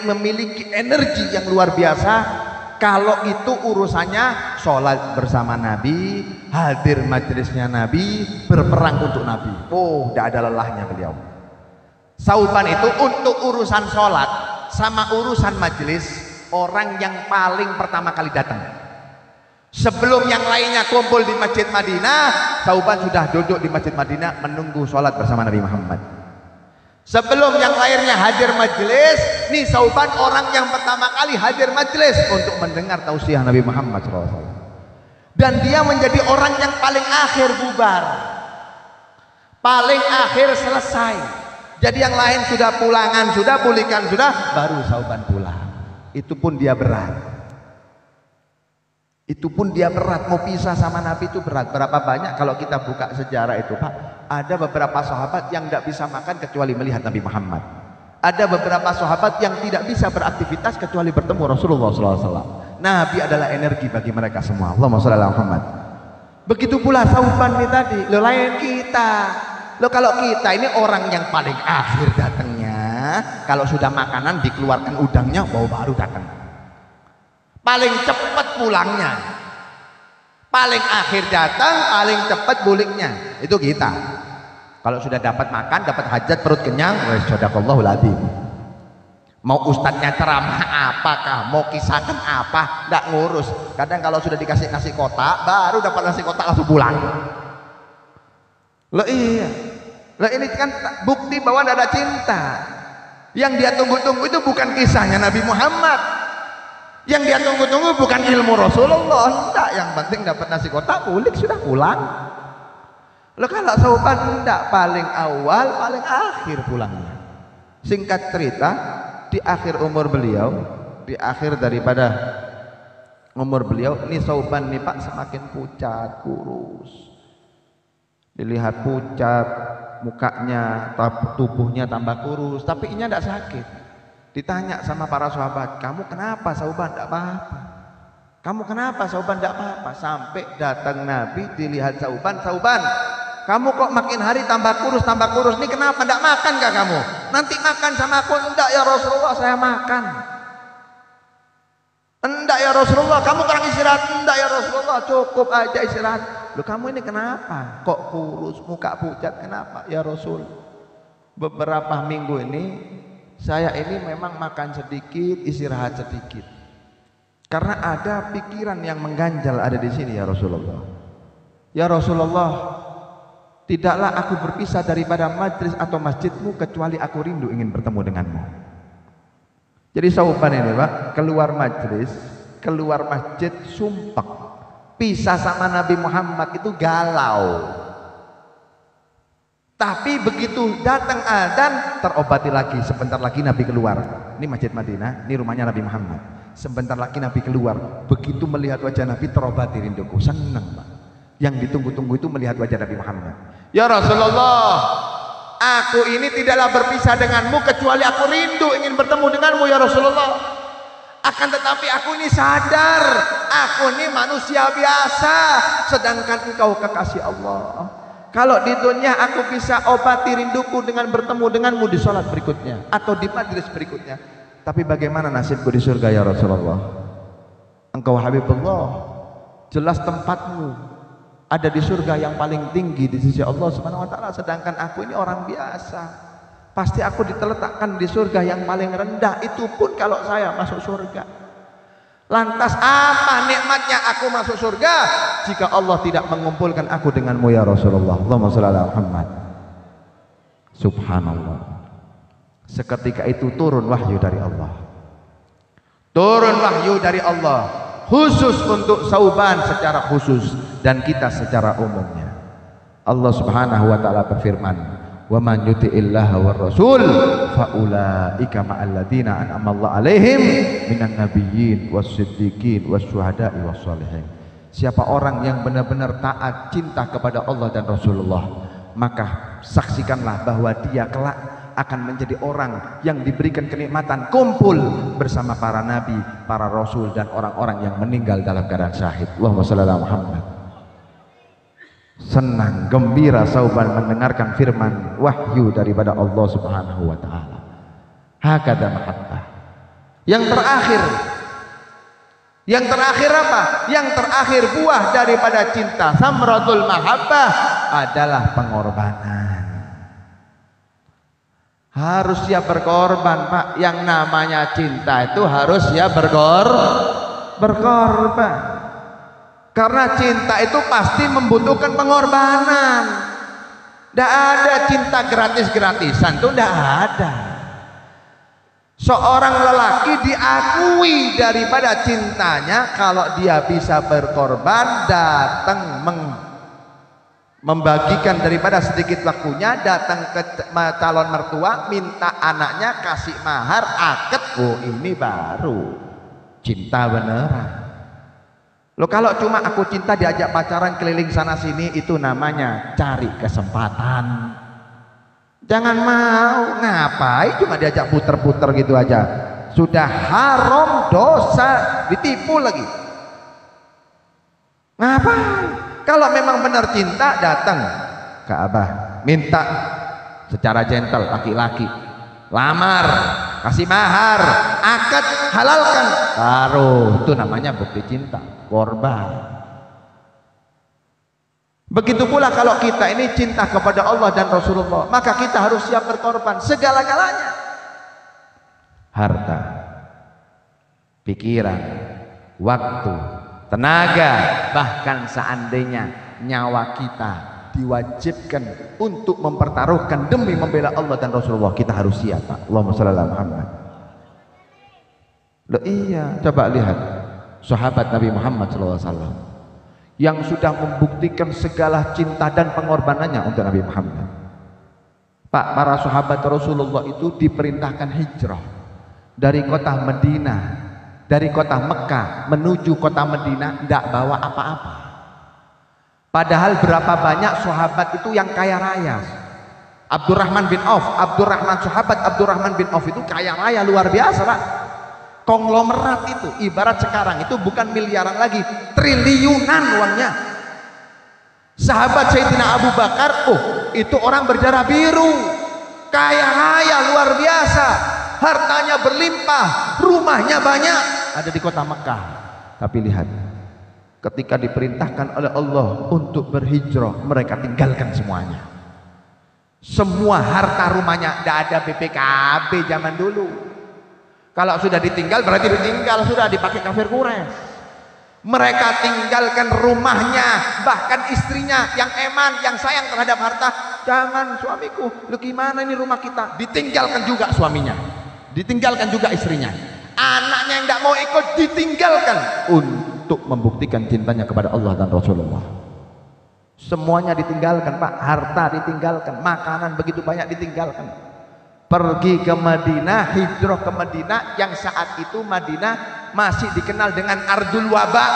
memiliki energi yang luar biasa. Kalau itu urusannya sholat bersama Nabi, hadir majelisnya Nabi, berperang untuk Nabi. Oh, tidak ada lelahnya beliau. Thauban itu untuk urusan sholat sama urusan majelis, orang yang paling pertama kali datang. Sebelum yang lainnya kumpul di Masjid Madinah, Thauban sudah duduk di Masjid Madinah menunggu sholat bersama Nabi Muhammad. Sebelum yang lainnya hadir majelis, nih Thauban orang yang pertama kali hadir majelis untuk mendengar tausiah Nabi Muhammad SAW. Dan dia menjadi orang yang paling akhir bubar, paling akhir selesai. Jadi yang lain sudah pulangan, sudah pulihkan, sudah, baru Thauban pulang. Itu pun dia berat. Itu pun dia berat, mau pisah sama Nabi itu berat. Berapa banyak kalau kita buka sejarah itu Pak, ada beberapa sahabat yang tidak bisa makan kecuali melihat Nabi Muhammad. Ada beberapa sahabat yang tidak bisa beraktivitas kecuali bertemu Rasulullah SAW. Nabi adalah energi bagi mereka semua. Allahumma sholli ala Muhammad. Begitu pula Thauban ini tadi. Lo lain kita. Lo kalau kita ini orang yang paling akhir datangnya, kalau sudah makanan dikeluarkan udangnya, baru datang. Paling cepat pulangnya, paling akhir datang, paling cepat buliknya. Itu kita. Kalau sudah dapat makan, dapat hajat, perut kenyang, wes sadaqallahul adzim. Mau ustadznya ceramah apakah, mau kisahkan apa, tidak ngurus. Kadang kalau sudah dikasih nasi kotak, baru dapat nasi kotak langsung pulang. Loh iya, loh ini kan bukti bahwa tidak ada cinta. Yang dia tunggu-tunggu itu bukan kisahnya Nabi Muhammad. Yang dia tunggu-tunggu bukan ilmu Rasulullah. Enggak, yang penting dapat nasi kotak, bulik sudah pulang. Loh kalau Thauban enggak, paling awal, paling akhir pulangnya. Singkat cerita, di akhir umur beliau, di akhir daripada umur beliau, ini Thauban nih Pak semakin pucat, kurus. Dilihat pucat, mukanya, tubuhnya tambah kurus, tapi ini enggak sakit. Ditanya sama para sahabat, kamu kenapa Thauban? Tidak apa-apa. Kamu kenapa Thauban? Tidak apa-apa. Sampai datang Nabi, dilihat Thauban, Thauban, kamu kok makin hari tambah kurus, tambah kurus. Ini kenapa? Tidak makan kah kamu? Nanti makan sama aku. Enggak ya Rasulullah, saya makan. Enggak ya Rasulullah, kamu kurang istirahat. Enggak ya Rasulullah, cukup aja istirahat. Loh kamu ini kenapa? Kok kurus, muka pucat, kenapa? Ya Rasul, beberapa minggu ini saya ini memang makan sedikit, istirahat sedikit. Karena ada pikiran yang mengganjal ada di sini ya Rasulullah. Ya Rasulullah, tidaklah aku berpisah daripada majlis atau masjidmu kecuali aku rindu ingin bertemu denganmu. Jadi Thauban ini Pak, keluar majlis, keluar masjid sumpek. Pisah sama Nabi Muhammad itu galau. Tapi begitu datang adzan, terobati lagi. Sebentar lagi Nabi keluar. Ini Masjid Madinah, ini rumahnya Nabi Muhammad. Sebentar lagi Nabi keluar. Begitu melihat wajah Nabi, terobati rinduku. Senang Pak. Yang ditunggu-tunggu itu melihat wajah Nabi Muhammad. Ya Rasulullah, aku ini tidaklah berpisah denganmu kecuali aku rindu ingin bertemu denganmu ya Rasulullah. Akan tetapi aku ini sadar, aku ini manusia biasa, sedangkan engkau kekasih Allah. Kalau di dunia aku bisa obati rinduku dengan bertemu denganmu di sholat berikutnya atau di majlis berikutnya, tapi bagaimana nasibku di surga ya Rasulullah? Engkau Habibullah, jelas tempatmu ada di surga yang paling tinggi di sisi Allah Subhanahu wa taala, sedangkan aku ini orang biasa. Pasti aku diletakkan di surga yang paling rendah, itu pun kalau saya masuk surga. Lantas apa nikmatnya aku masuk surga jika Allah tidak mengumpulkan aku denganmu ya Rasulullah? Allahumma sholli ala Muhammad. Subhanallah. Seketika itu turun wahyu dari Allah. Turun wahyu dari Allah khusus untuk Thauban secara khusus dan kita secara umumnya. Allah Subhanahu wa taala berfirman, wa man yuti'illaha war rasul fa ulaika ma'al ladzina an'ama Allah 'alaihim minan nabiyyin was-siddiqin wasyuhada'i was-sholihin. Siapa orang yang benar-benar taat cinta kepada Allah dan Rasulullah, maka saksikanlah bahwa dia kelak akan menjadi orang yang diberikan kenikmatan kumpul bersama para nabi, para rasul, dan orang-orang yang meninggal dalam keadaan syahid. Allahumma shalli ala Muhammad. Senang, gembira sauban mendengarkan firman wahyu daripada Allah Subhanahu wa taala. Hakada mahabbah. Yang terakhir apa? Yang terakhir buah daripada cinta, samratul mahabbah, adalah pengorbanan. Harus siap berkorban, Pak. Yang namanya cinta itu harus siap berkorban. Karena cinta itu pasti membutuhkan pengorbanan. Tidak ada cinta gratis-gratisan, itu tidak ada. Seorang lelaki diakui daripada cintanya kalau dia bisa berkorban, datang membagikan daripada sedikit waktunya, datang ke calon mertua, minta anaknya, kasih mahar, akad. Oh, ini baru cinta beneran. Loh, kalau cuma aku cinta diajak pacaran keliling sana sini, itu namanya cari kesempatan. Jangan mau, ngapain cuma diajak puter-puter gitu aja. Sudah haram, dosa, ditipu lagi. Ngapain? Kalau memang benar cinta, datang ke Abah, minta secara gentle, laki-laki, lamar, kasih mahar, akad, halalkan, baru itu namanya bukti cinta, korban. Begitu pula kalau kita ini cinta kepada Allah dan Rasulullah, maka kita harus siap berkorban segala-galanya. Harta, pikiran, waktu, tenaga, bahkan seandainya nyawa kita diwajibkan untuk mempertaruhkan demi membela Allah dan Rasulullah, kita harus siap, Pak. Allahumma shalli ala Muhammad. Loh, iya, coba lihat sahabat Nabi Muhammad SAW yang sudah membuktikan segala cinta dan pengorbanannya untuk Nabi Muhammad. Pak, para sahabat Rasulullah itu diperintahkan hijrah dari kota Madinah, dari kota Mekah menuju kota Madinah, tidak bawa apa-apa. Padahal berapa banyak sahabat itu yang kaya raya. Abdurrahman bin Auf, sahabat Abdurrahman bin Auf itu kaya raya luar biasa, Pak. Konglomerat itu, ibarat sekarang itu bukan miliaran lagi, triliunan uangnya. Sahabat Sayyidina Abu Bakar, oh itu orang berdarah biru, kaya raya luar biasa, hartanya berlimpah, rumahnya banyak, ada di kota Mekah. Tapi lihat, ketika diperintahkan oleh Allah untuk berhijrah, mereka tinggalkan semuanya. Semua harta rumahnya, tidak ada BPKB zaman dulu. Kalau sudah ditinggal berarti ditinggal, sudah dipakai kafir Quraisy. Mereka tinggalkan rumahnya, bahkan istrinya yang eman, yang sayang terhadap harta. Jangan suamiku, lu gimana ini rumah kita? Ditinggalkan juga suaminya, ditinggalkan juga istrinya. Anaknya yang tidak mau ikut ditinggalkan untuk membuktikan cintanya kepada Allah dan Rasulullah. Semuanya ditinggalkan, Pak. Harta ditinggalkan, makanan begitu banyak ditinggalkan. Pergi ke Madinah, hijrah ke Madinah, yang saat itu Madinah masih dikenal dengan ardul wabah.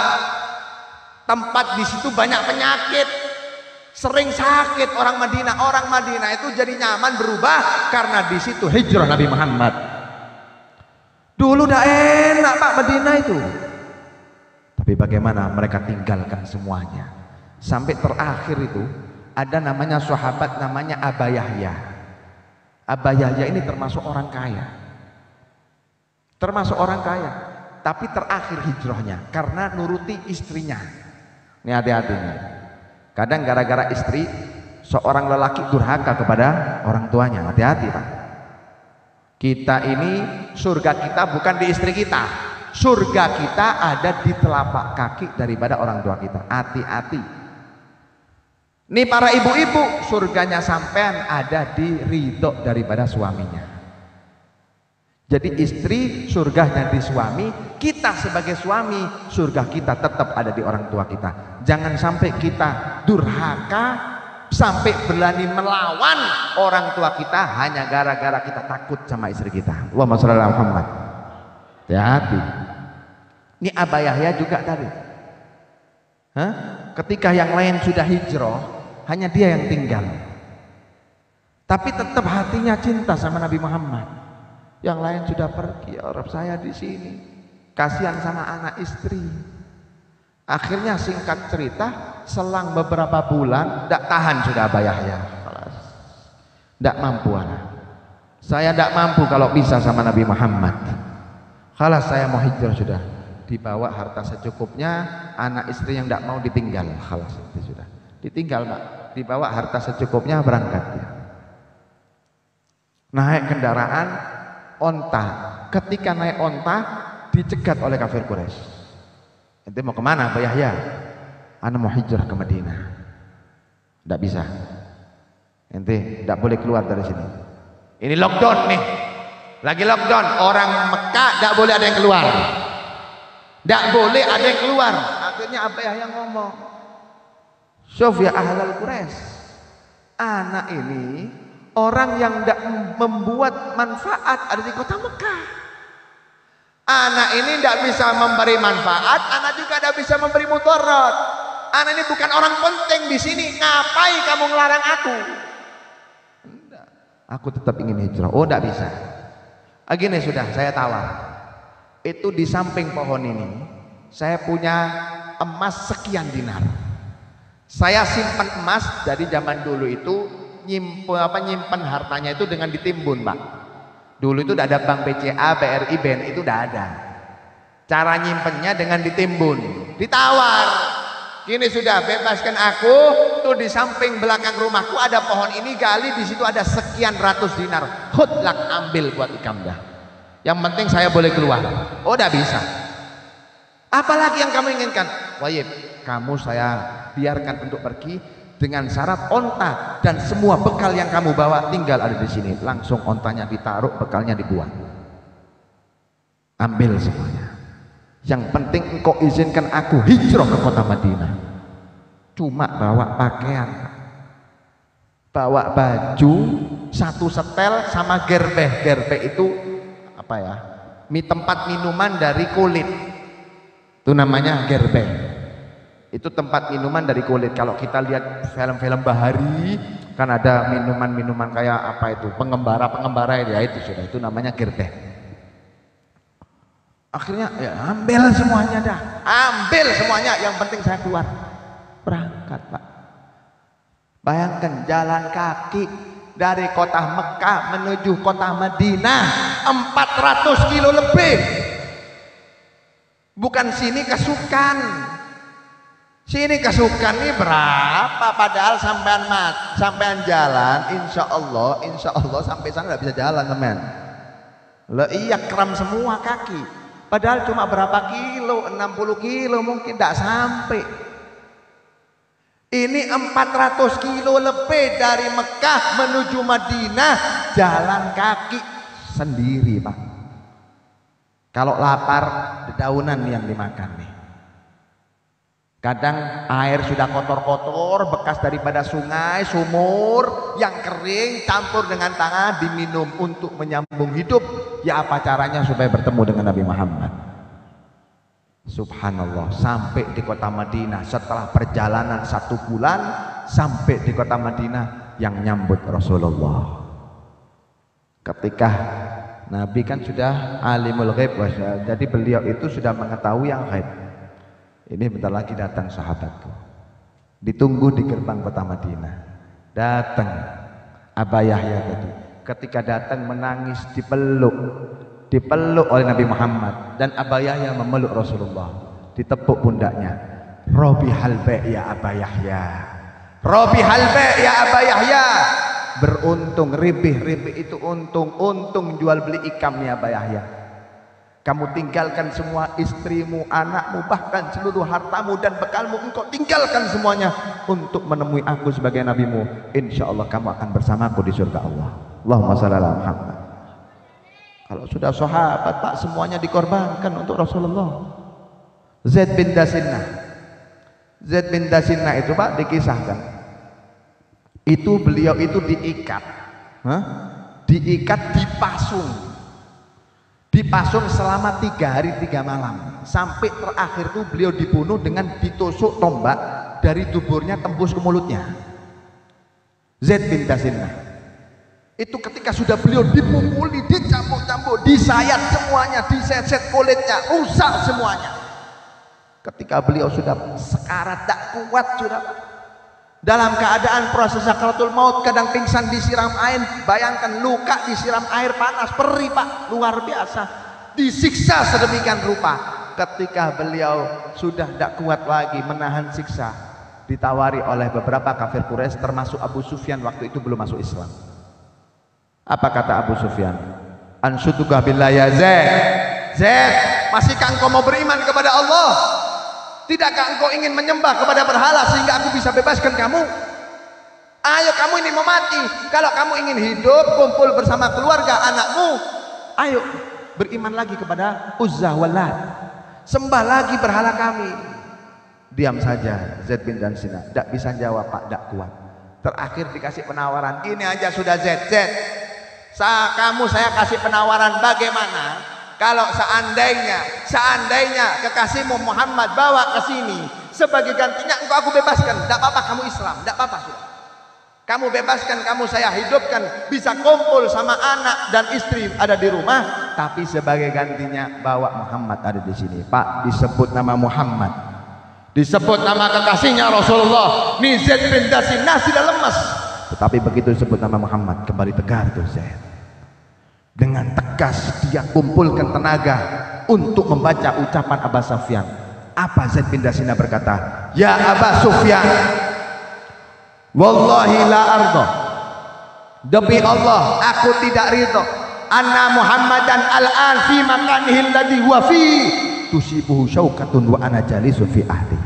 Tempat di situ banyak penyakit, sering sakit orang Madinah. Orang Madinah itu jadi nyaman berubah karena di situ hijrah Nabi Muhammad. Dulu udah enak, Pak, Madinah itu. Tapi bagaimana mereka tinggalkan semuanya. Sampai terakhir itu ada namanya sahabat namanya Aba Yahya. Aba Yahya ini termasuk orang kaya, tapi terakhir hijrahnya karena nuruti istrinya. Ini hati-hati nih, kadang gara-gara istri seorang lelaki durhaka kepada orang tuanya. Hati-hati, Pak. Kita ini surga kita bukan di istri kita, surga kita ada di telapak kaki daripada orang tua kita. Hati-hati. Ini para ibu-ibu, surganya sampean ada di ridho daripada suaminya. Jadi istri surganya di suami, kita sebagai suami surga kita tetap ada di orang tua kita. Jangan sampai kita durhaka sampai berani melawan orang tua kita hanya gara-gara kita takut sama istri kita. Allahumma shalli ala Muhammad. Hati-hati. Ini Aba Yahya juga tadi. Ketika yang lain sudah hijrah, hanya dia yang tinggal. tapi tetap hatinya cinta sama Nabi Muhammad. Yang lain sudah pergi, ya Arab, saya di sini. Kasihan sama anak istri. Akhirnya singkat cerita, selang beberapa bulan, tidak tahan sudah Abah Yahya. Tidak mampu anak. Saya tidak mampu kalau bisa sama Nabi Muhammad. Khalas, saya mau hijrah sudah. Dibawa harta secukupnya, anak istri yang tidak mau ditinggal. Khalas, itu sudah. Ditinggal Pak. Dibawa harta secukupnya, berangkat dia. Naik kendaraan onta. Ketika naik onta, dicegat oleh kafir Quraisy. Ente mau kemana Abah Yahya? Ana mau hijrah ke Madinah. Tidak bisa. Ente tidak boleh keluar dari sini. Ini lockdown nih. Lagi lockdown. Orang Mekah tidak boleh ada yang keluar. Tidak boleh ada yang keluar. Akhirnya Abah Yahya ngomong, "Syuf ya ahlal Quraisy. Anak ini orang yang tidak membuat manfaat ada di kota Mekah. Anak ini tidak bisa memberi manfaat, anak juga tidak bisa memberi mudarat. Anak ini bukan orang penting di sini. Ngapain kamu ngelarang aku?" Enggak. Aku tetap ingin hijrah. Oh, tidak bisa. Gini sudah, saya tawar. Itu di samping pohon ini, saya punya emas sekian dinar. Saya simpan emas dari zaman dulu itu. Nyimpen hartanya itu dengan ditimbun Pak. Dulu itu udah ada bank BCA, BRI, BNI itu udah ada. Cara nyimpennya dengan ditimbun. Ditawar, gini sudah, bebaskan aku. Tuh di samping belakang rumahku ada pohon ini, gali di situ ada sekian ratus dinar. Hudlak, ambil buat ikamdah. Yang penting saya boleh keluar. Oh, udah bisa. Apalagi yang kamu inginkan? Wajib, kamu saya biarkan untuk pergi dengan syarat onta dan semua bekal yang kamu bawa tinggal ada di sini. Langsung ontanya ditaruh, bekalnya dibuang. Ambil semuanya. Yang penting engkau izinkan aku hijrah ke kota Madinah. Cuma bawa pakaian, bawa baju, satu setel sama gerbeh. Gerbeh itu apa ya? Tempat minuman dari kulit. Itu namanya gerbeh. Itu tempat minuman dari kulit. Kalau kita lihat film-film Bahari kan ada minuman-minuman kayak apa itu, pengembara ya, itu sudah, itu namanya gerbeh. Akhirnya ya ambil semuanya dah, ambil semuanya, yang penting saya keluar. Berangkat Pak. Bayangkan jalan kaki dari kota Mekah menuju kota Madinah 400 kilo lebih. Bukan sini kesukan. Sini kesukan ini berapa, padahal sampean jalan insya Allah sampai sana nggak bisa jalan teman. Lah iya, kram semua kaki. Padahal cuma berapa kilo, 60 kilo mungkin tidak sampai. Ini 400 kilo lebih dari Mekah menuju Madinah, jalan kaki sendiri Pak. Kalau lapar, dedaunan yang dimakan nih. Kadang air sudah kotor-kotor, bekas daripada sungai, sumur yang kering, campur dengan tangan, diminum untuk menyambung hidup. Ya apa caranya supaya bertemu dengan Nabi Muhammad? Subhanallah, sampai di kota Madinah setelah perjalanan 1 bulan, sampai di kota Madinah yang nyambut Rasulullah. Ketika Nabi kan sudah alimul ghaib, jadi beliau itu sudah mengetahui yang ghaib. Ini bentar lagi datang sahabatku. Ditunggu di gerbang kota Madinah. Datang Abah Yahya tadi. Ketika datang menangis, dipeluk oleh Nabi Muhammad, dan Abah Yahya memeluk Rasulullah, ditepuk pundaknya. Robi halbe ya Abah Yahya. Robi halbe ya Abah Yahya. Beruntung, ribih itu untung jual beli ikamnya Abah Yahya. Kamu tinggalkan semua istrimu, anakmu, bahkan seluruh hartamu dan bekalmu, engkau tinggalkan semuanya untuk menemui aku sebagai nabimu. Insya Allah kamu akan bersamaku di surga Allah. Allahumma shalli ala Muhammad. Kalau sudah sahabat Pak, semuanya dikorbankan untuk Rasulullah. Zaid bin Dasinah itu Pak dikisahkan, itu beliau itu diikat, dipasung selama 3 hari 3 malam, sampai terakhir itu beliau dibunuh dengan ditusuk tombak dari duburnya tembus ke mulutnya. Zaid bin Dasinah Itu ketika sudah beliau dipukuli, dicambuk-cambuk, disayat semuanya, diseset kulitnya, rusak semuanya. Ketika beliau sudah sekarat, tak kuat sudah. Dalam keadaan proses sakaratul maut, kadang pingsan disiram air. Bayangkan luka disiram air panas, perih Pak, luar biasa. Disiksa sedemikian rupa. Ketika beliau sudah tidak kuat lagi menahan siksa, ditawari oleh beberapa kafir Quraisy termasuk Abu Sufyan, waktu itu belum masuk Islam. Apa kata Abu Sufyan? Ansyuduka billah ya Zaid. Zaid, masihkah engkau mau beriman kepada Allah? Tidakkah engkau ingin menyembah kepada berhala sehingga aku bisa bebaskan kamu? Ayo, kamu ini mau mati. Kalau kamu ingin hidup, kumpul bersama keluarga anakmu, ayo beriman lagi kepada Uzzah wal Lat. Sembah lagi berhala kami. Diam saja Zaid bin Dansina, tidak bisa jawab Pak, tidak kuat. Terakhir dikasih penawaran, ini aja sudah Zaid. Kamu saya kasih penawaran, bagaimana kalau seandainya kekasihmu Muhammad bawa ke sini, sebagai gantinya engkau aku bebaskan, tidak apa-apa kamu Islam, tidak apa-apa sudah. Kamu bebaskan, kamu saya hidupkan, bisa kumpul sama anak dan istri ada di rumah, tapi sebagai gantinya bawa Muhammad ada di sini. Pak, disebut nama Muhammad, disebut nama kekasihnya Rasulullah. Nih Zaid bin Dasinah sudah lemas, tetapi begitu disebut nama Muhammad kembali tegar tuh Zaid. Dengan tegas dia kumpulkan tenaga untuk membaca ucapan Abu Sufyan. Apa Zaid bin Dasinah berkata? Ya Abu Sufyan, wallahi la arda, demi Allah aku tidak ridho, anna Muhammadan al-an fi makanihi alladhi huwa fi tusibuhu syaukatun wa ana jalisun fi ahli.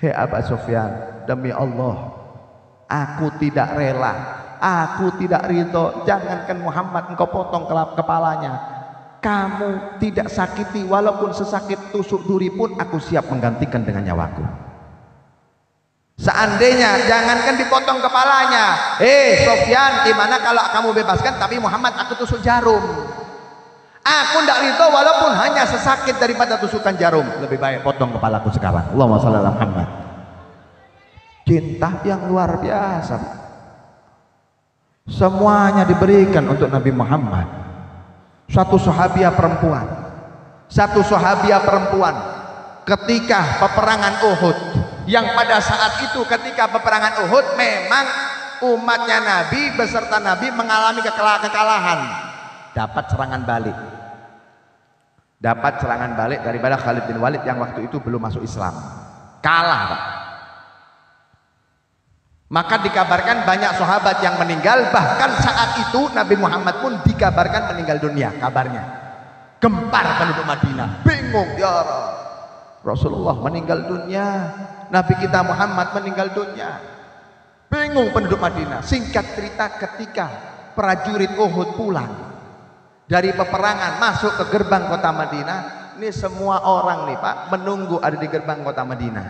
Hei Abu Sufyan, demi Allah aku tidak rela, aku tidak ridho, jangankan Muhammad engkau potong kepalanya, kamu tidak sakiti, walaupun sesakit tusuk duri pun aku siap menggantikan dengan nyawaku. Seandainya, jangankan dipotong kepalanya, Sofyan, gimana kalau kamu bebaskan tapi Muhammad aku tusuk jarum? Aku tidak ridho walaupun hanya sesakit daripada tusukan jarum, lebih baik potong kepalaku sekarang. Allahumma shalli ala Muhammad. Cinta yang luar biasa, semuanya diberikan untuk Nabi Muhammad. Satu sahabiah perempuan ketika peperangan Uhud, yang pada saat itu ketika peperangan Uhud memang umatnya Nabi beserta Nabi mengalami kekalahan, dapat serangan balik daripada Khalid bin Walid yang waktu itu belum masuk Islam, kalah Pak. Maka dikabarkan banyak sahabat yang meninggal, bahkan saat itu Nabi Muhammad pun dikabarkan meninggal dunia. Kabarnya gempar penduduk Madinah, bingung, ya Rasulullah meninggal dunia, Nabi kita Muhammad meninggal dunia, bingung penduduk Madinah. Singkat cerita, ketika prajurit Uhud pulang dari peperangan masuk ke gerbang kota Madinah, ini semua orang nih Pak menunggu ada di gerbang kota Madinah.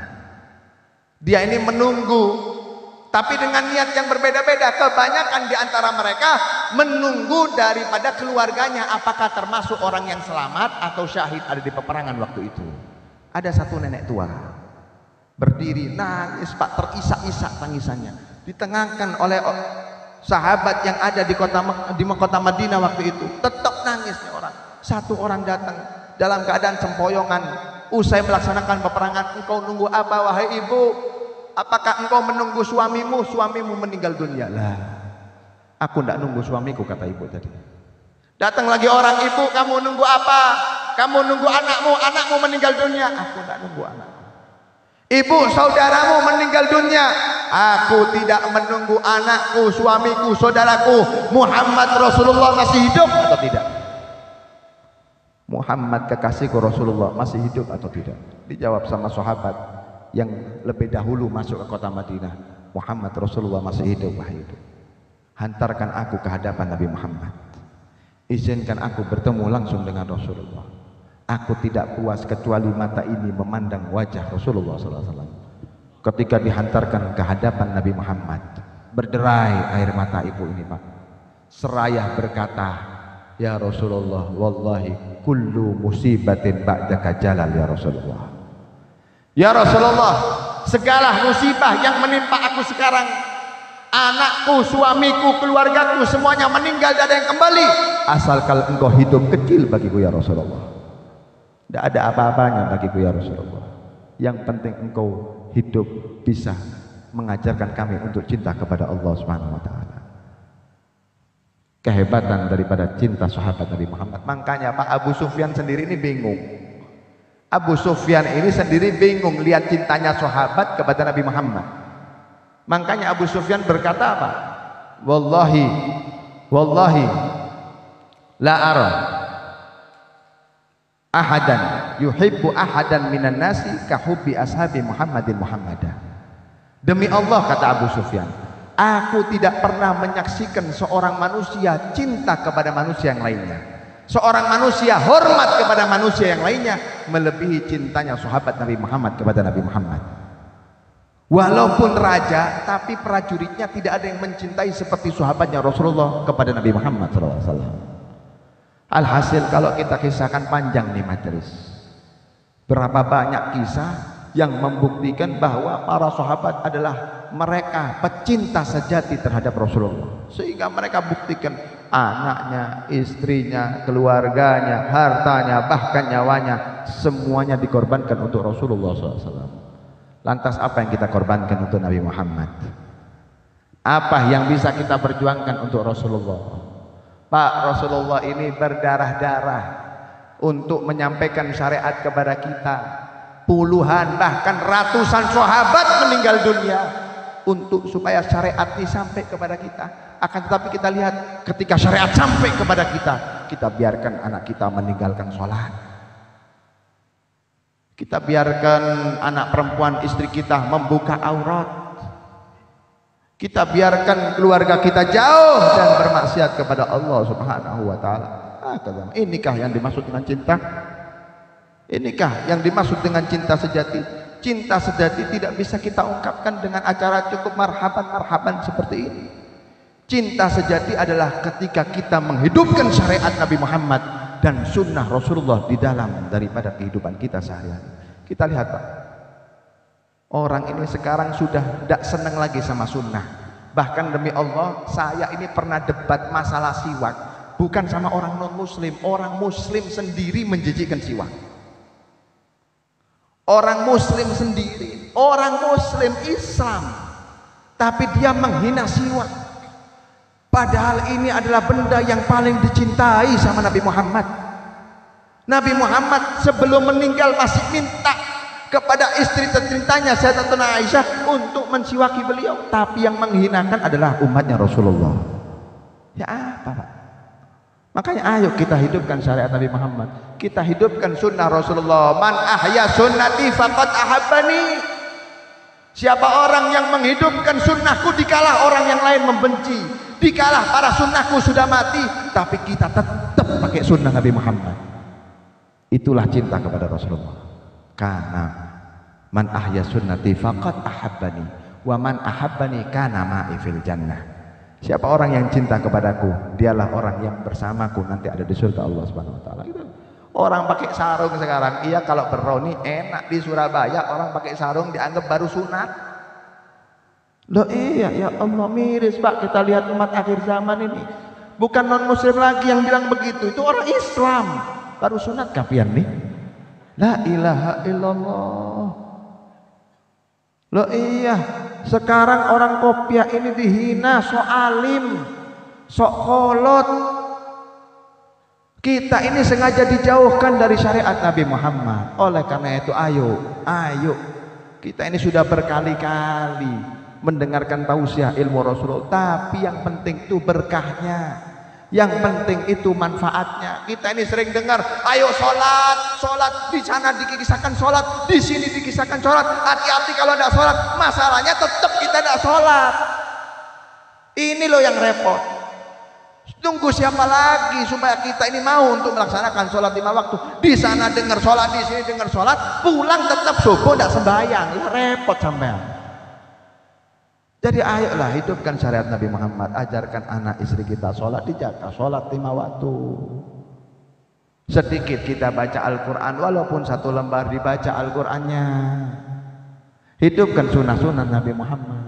Dia ini menunggu, tapi dengan niat yang berbeda-beda. Kebanyakan di antara mereka menunggu daripada keluarganya, apakah termasuk orang yang selamat atau syahid ada di peperangan waktu itu. Ada satu nenek tua berdiri nangis Pak, terisak-isak tangisannya, ditengahkan oleh sahabat yang ada di kota Madinah waktu itu. Tetap nangisnya orang. Satu orang datang dalam keadaan sempoyongan, usai melaksanakan peperangan, engkau nunggu apa wahai ibu? Apakah engkau menunggu suamimu? Suamimu meninggal dunia. Lah, aku tidak nunggu suamiku, kata ibu tadi. Datang lagi orang, ibu kamu nunggu apa? Kamu nunggu anakmu meninggal dunia. Aku tidak nunggu anakku. Ibu, saudaramu meninggal dunia. Aku tidak menunggu anakku, suamiku, saudaraku. Muhammad Rasulullah masih hidup atau tidak? Muhammad kekasihku Rasulullah masih hidup atau tidak? Dijawab sama sahabat yang lebih dahulu masuk ke kota Madinah, Muhammad Rasulullah masih hidup, wahai ibu. Hantarkan aku ke hadapan Nabi Muhammad, izinkan aku bertemu langsung dengan Rasulullah. Aku tidak puas kecuali mata ini memandang wajah Rasulullah SAW. Ketika dihantarkan ke hadapan Nabi Muhammad, berderai air mata ibu ini Pak, seraya berkata, ya Rasulullah, wallahi kullu musibatin ba'daka jalal ya Rasulullah. Ya Rasulullah, segala musibah yang menimpa aku sekarang anakku, suamiku, keluargaku semuanya meninggal, tidak ada yang kembali, asalkan engkau hidup kecil bagiku ya Rasulullah. Tidak ada apa-apanya bagiku ya Rasulullah. Yang penting engkau hidup bisa mengajarkan kami untuk cinta kepada Allah Subhanahu wa taala. Kehebatan daripada cinta sahabat Nabi Muhammad. Makanya Pak Abu Sufyan sendiri ini bingung. Abu Sufyan ini sendiri bingung lihat cintanya sahabat kepada Nabi Muhammad. Makanya Abu Sufyan berkata apa? Wallahi la ara ahadan yuhibbu ahadan minan nasi kahubbi ashabi Muhammadin Muhammadah. Demi Allah, kata Abu Sufyan, aku tidak pernah menyaksikan seorang manusia cinta kepada manusia yang lainnya, seorang manusia hormat kepada manusia yang lainnya melebihi cintanya sahabat Nabi Muhammad kepada Nabi Muhammad. Walaupun raja, tapi prajuritnya tidak ada yang mencintai seperti sahabatnya Rasulullah kepada Nabi Muhammad SAW. Alhasil kalau kita kisahkan panjang nih majelis, berapa banyak kisah yang membuktikan bahwa para sahabat adalah mereka pecinta sejati terhadap Rasulullah, sehingga mereka buktikan anaknya, istrinya, keluarganya, hartanya, bahkan nyawanya semuanya dikorbankan untuk Rasulullah SAW. Lantas apa yang kita korbankan untuk Nabi Muhammad? Apa yang bisa kita perjuangkan untuk Rasulullah? Pak, Rasulullah ini berdarah-darah untuk menyampaikan syariat kepada kita. Puluhan bahkan ratusan sahabat meninggal dunia untuk supaya syariat ini sampai kepada kita. Akan tetapi kita lihat ketika syariat sampai kepada kita biarkan anak kita meninggalkan sholat. Kita biarkan anak perempuan istri kita membuka aurat. Kita biarkan keluarga kita jauh dan bermaksiat kepada Allah Subhanahu wa taala. Inikah yang dimaksud dengan cinta? Inikah yang dimaksud dengan cinta sejati? Cinta sejati tidak bisa kita ungkapkan dengan acara cukup marhaban-marhaban seperti ini. Cinta sejati adalah ketika kita menghidupkan syariat Nabi Muhammad dan sunnah Rasulullah di dalam daripada kehidupan kita sehari-hari. Kita lihat Pak, orang ini sekarang sudah tidak senang lagi sama sunnah. Bahkan demi Allah, saya ini pernah debat masalah siwak, bukan sama orang non muslim, orang muslim sendiri menjijikkan siwak. Orang muslim sendiri, orang muslim Islam, tapi dia menghina siwak. Padahal ini adalah benda yang paling dicintai sama Nabi Muhammad. Nabi Muhammad sebelum meninggal masih minta kepada istri tercintanya Sayyidatuna Aisyah untuk mensiwaki beliau, tapi yang menghinakan adalah umatnya Rasulullah. Ya apa Pak? Makanya ayo kita hidupkan syariat Nabi Muhammad, kita hidupkan sunnah Rasulullah. Man ahya sunnati faqad ahabbani. Siapa orang yang menghidupkan sunnahku dikalah orang yang lain membenci, dikalah para sunnahku sudah mati, tapi kita tetap pakai sunnah Nabi Muhammad. Itulah cinta kepada Rasulullah. Karena man ahya sunnati faqad ahabbani wa man ahabbani kana ma'i fil jannah. Siapa orang yang cinta kepadaku, dialah orang yang bersamaku nanti ada di surga Allah Subhanahu wa taala. Gitu. Orang pakai sarung sekarang, iya kalau beroni enak di Surabaya orang pakai sarung dianggap baru sunat. Loh iya ya Allah, miris Pak, kita lihat umat akhir zaman ini. Bukan non muslim lagi yang bilang begitu, itu orang Islam. Baru sunat kapian nih. La ilaha illallah. Loh iya, sekarang orang Kopiah ini dihina, sok alim, sok kolot. Kita ini sengaja dijauhkan dari syariat Nabi Muhammad. Oleh karena itu ayo kita ini sudah berkali-kali mendengarkan tausiah ilmu Rasulullah, tapi yang penting itu berkahnya, yang penting itu manfaatnya. Kita ini sering dengar, ayo sholat di sana dikisahkan sholat, di sini dikisahkan sholat. Hati-hati kalau tidak sholat, masalahnya tetap kita tidak sholat. Ini loh yang repot. Tunggu siapa lagi supaya kita ini mau untuk melaksanakan sholat 5 waktu. Di sana dengar sholat, di sini dengar sholat, pulang tetap subuh tidak sembahyang. Ya repot sampean. Jadi ayolah hidupkan syariat Nabi Muhammad, ajarkan anak istri kita sholat, dijaga sholat 5 waktu. Sedikit kita baca Al-Quran, walaupun 1 lembar dibaca Al-Qurannya. Hidupkan sunnah-sunnah Nabi Muhammad.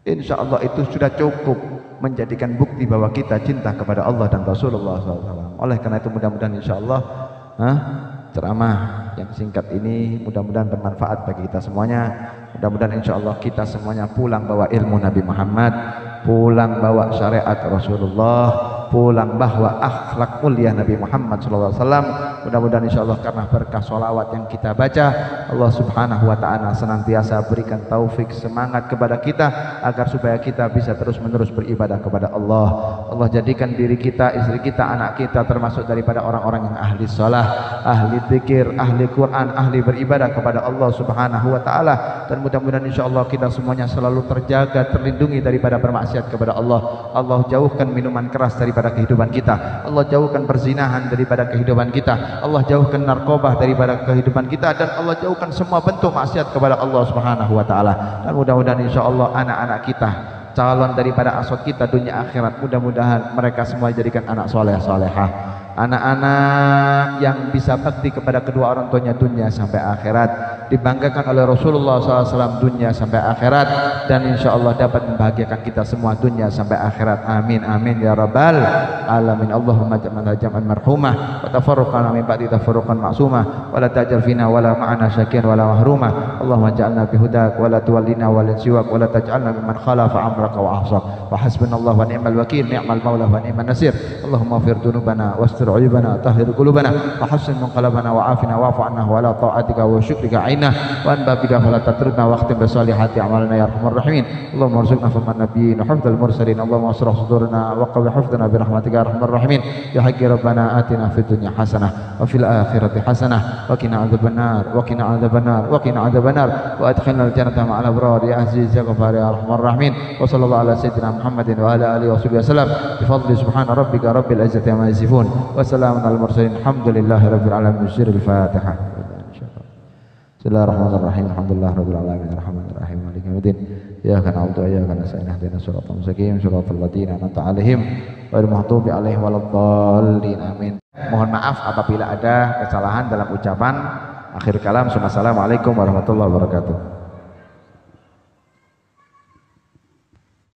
Insya Allah itu sudah cukup menjadikan bukti bahwa kita cinta kepada Allah dan Rasulullah SAW. Oleh karena itu mudah-mudahan insya Allah ceramah yang singkat ini mudah-mudahan bermanfaat bagi kita semuanya. Mudah-mudahan insya Allah kita semuanya pulang bawa ilmu Nabi Muhammad, pulang bawa syariat Rasulullah, pulang bahwa akhlak mulia Nabi Muhammad SAW. Mudah-mudahan insya Allah karena berkah sholawat yang kita baca, Allah Subhanahu wa ta'ala senantiasa berikan taufik semangat kepada kita agar supaya kita bisa terus menerus beribadah kepada Allah. Allah jadikan diri kita, istri kita, anak kita termasuk daripada orang-orang yang ahli salah, ahli dzikir, ahli Quran, ahli beribadah kepada Allah Subhanahu wa ta'ala. Dan mudah-mudahan insya Allah kita semuanya selalu terjaga, terlindungi daripada bermaksiat kepada Allah. Allah jauhkan minuman keras daripada kehidupan kita, Allah jauhkan perzinahan daripada kehidupan kita, Allah jauhkan narkoba daripada kehidupan kita, dan Allah jauhkan semua bentuk maksiat kepada Allah Subhanahu wa ta'ala. Dan mudah-mudahan insya Allah anak-anak kita, calon daripada aswad kita dunia akhirat, mudah-mudahan mereka semua dijadikan anak soleh solehah, anak-anak yang bisa bakti kepada kedua orang tuanya dunia sampai akhirat, dibanggakan oleh Rasulullah SAW dunia sampai akhirat, dan insya Allah dapat membahagiakan kita semua dunia sampai akhirat. Amin amin ya rabbal alamin. Allahumma ja'alna jam'an marhumah wa tafarruqana min ba'di tafarruqan ma'sumah wa la taj'al fina wa la ma'ana syakiran wa la mahrumah. Allahumma ja'alna bihudak wa la tuwallina wa la siwak wa la taj'alna mimman khalafa amraka wa ahsak. Wa hasbunallahu wa ni'mal wakil, ni'mal maula wa ni'man nasir. Allahumma fir dunubana wastur uyubana tahhir qulubana wa hassin munqalabana wa afina wa'fu anna wa la ta'atika wa syukrika wa an babika fala tatrudna wa akhtim bi salihati a'malina ya arhamar rahimin. Allahumma arzuqna fahman nabiyyin wa hifdzal mursalin. Allahumma asrah sudurna wa qawi hifdzana bi rahmatika ya arhamar rahimin. Ya haqqi rabbana atina fid dunya hasanah wa fil akhirati hasanah wa qina adzabannar wa qina adzabannar wa qina adzabannar wa adkhilna al jannata ma'al abrar ya aziz ya ghafar ya arhamar rahimin. Wa sallallahu ala sayyidina Muhammadin wa ala alihi wa sahbihi wasallam bi fadli subhana rabbika rabbil izzati amma yasifun wa salamun al mursalin alhamdulillahi rabbil alamin. Sirrul Fatihah. Bismillahirrahmanirrahim. Alhamdulillahirabbil alamin arrahmanirrahim maliki yaumiddin. Iyyaka na'budu wa iyyaka nasta'in ihdinas siratal mustaqim siratal ladzina an'amta 'alaihim ghairil maghdubi 'alaihim waladdallin. Amin. Mohon maaf apabila ada kesalahan dalam ucapan. Akhir kalam. Assalamualaikum warahmatullahi wabarakatuh.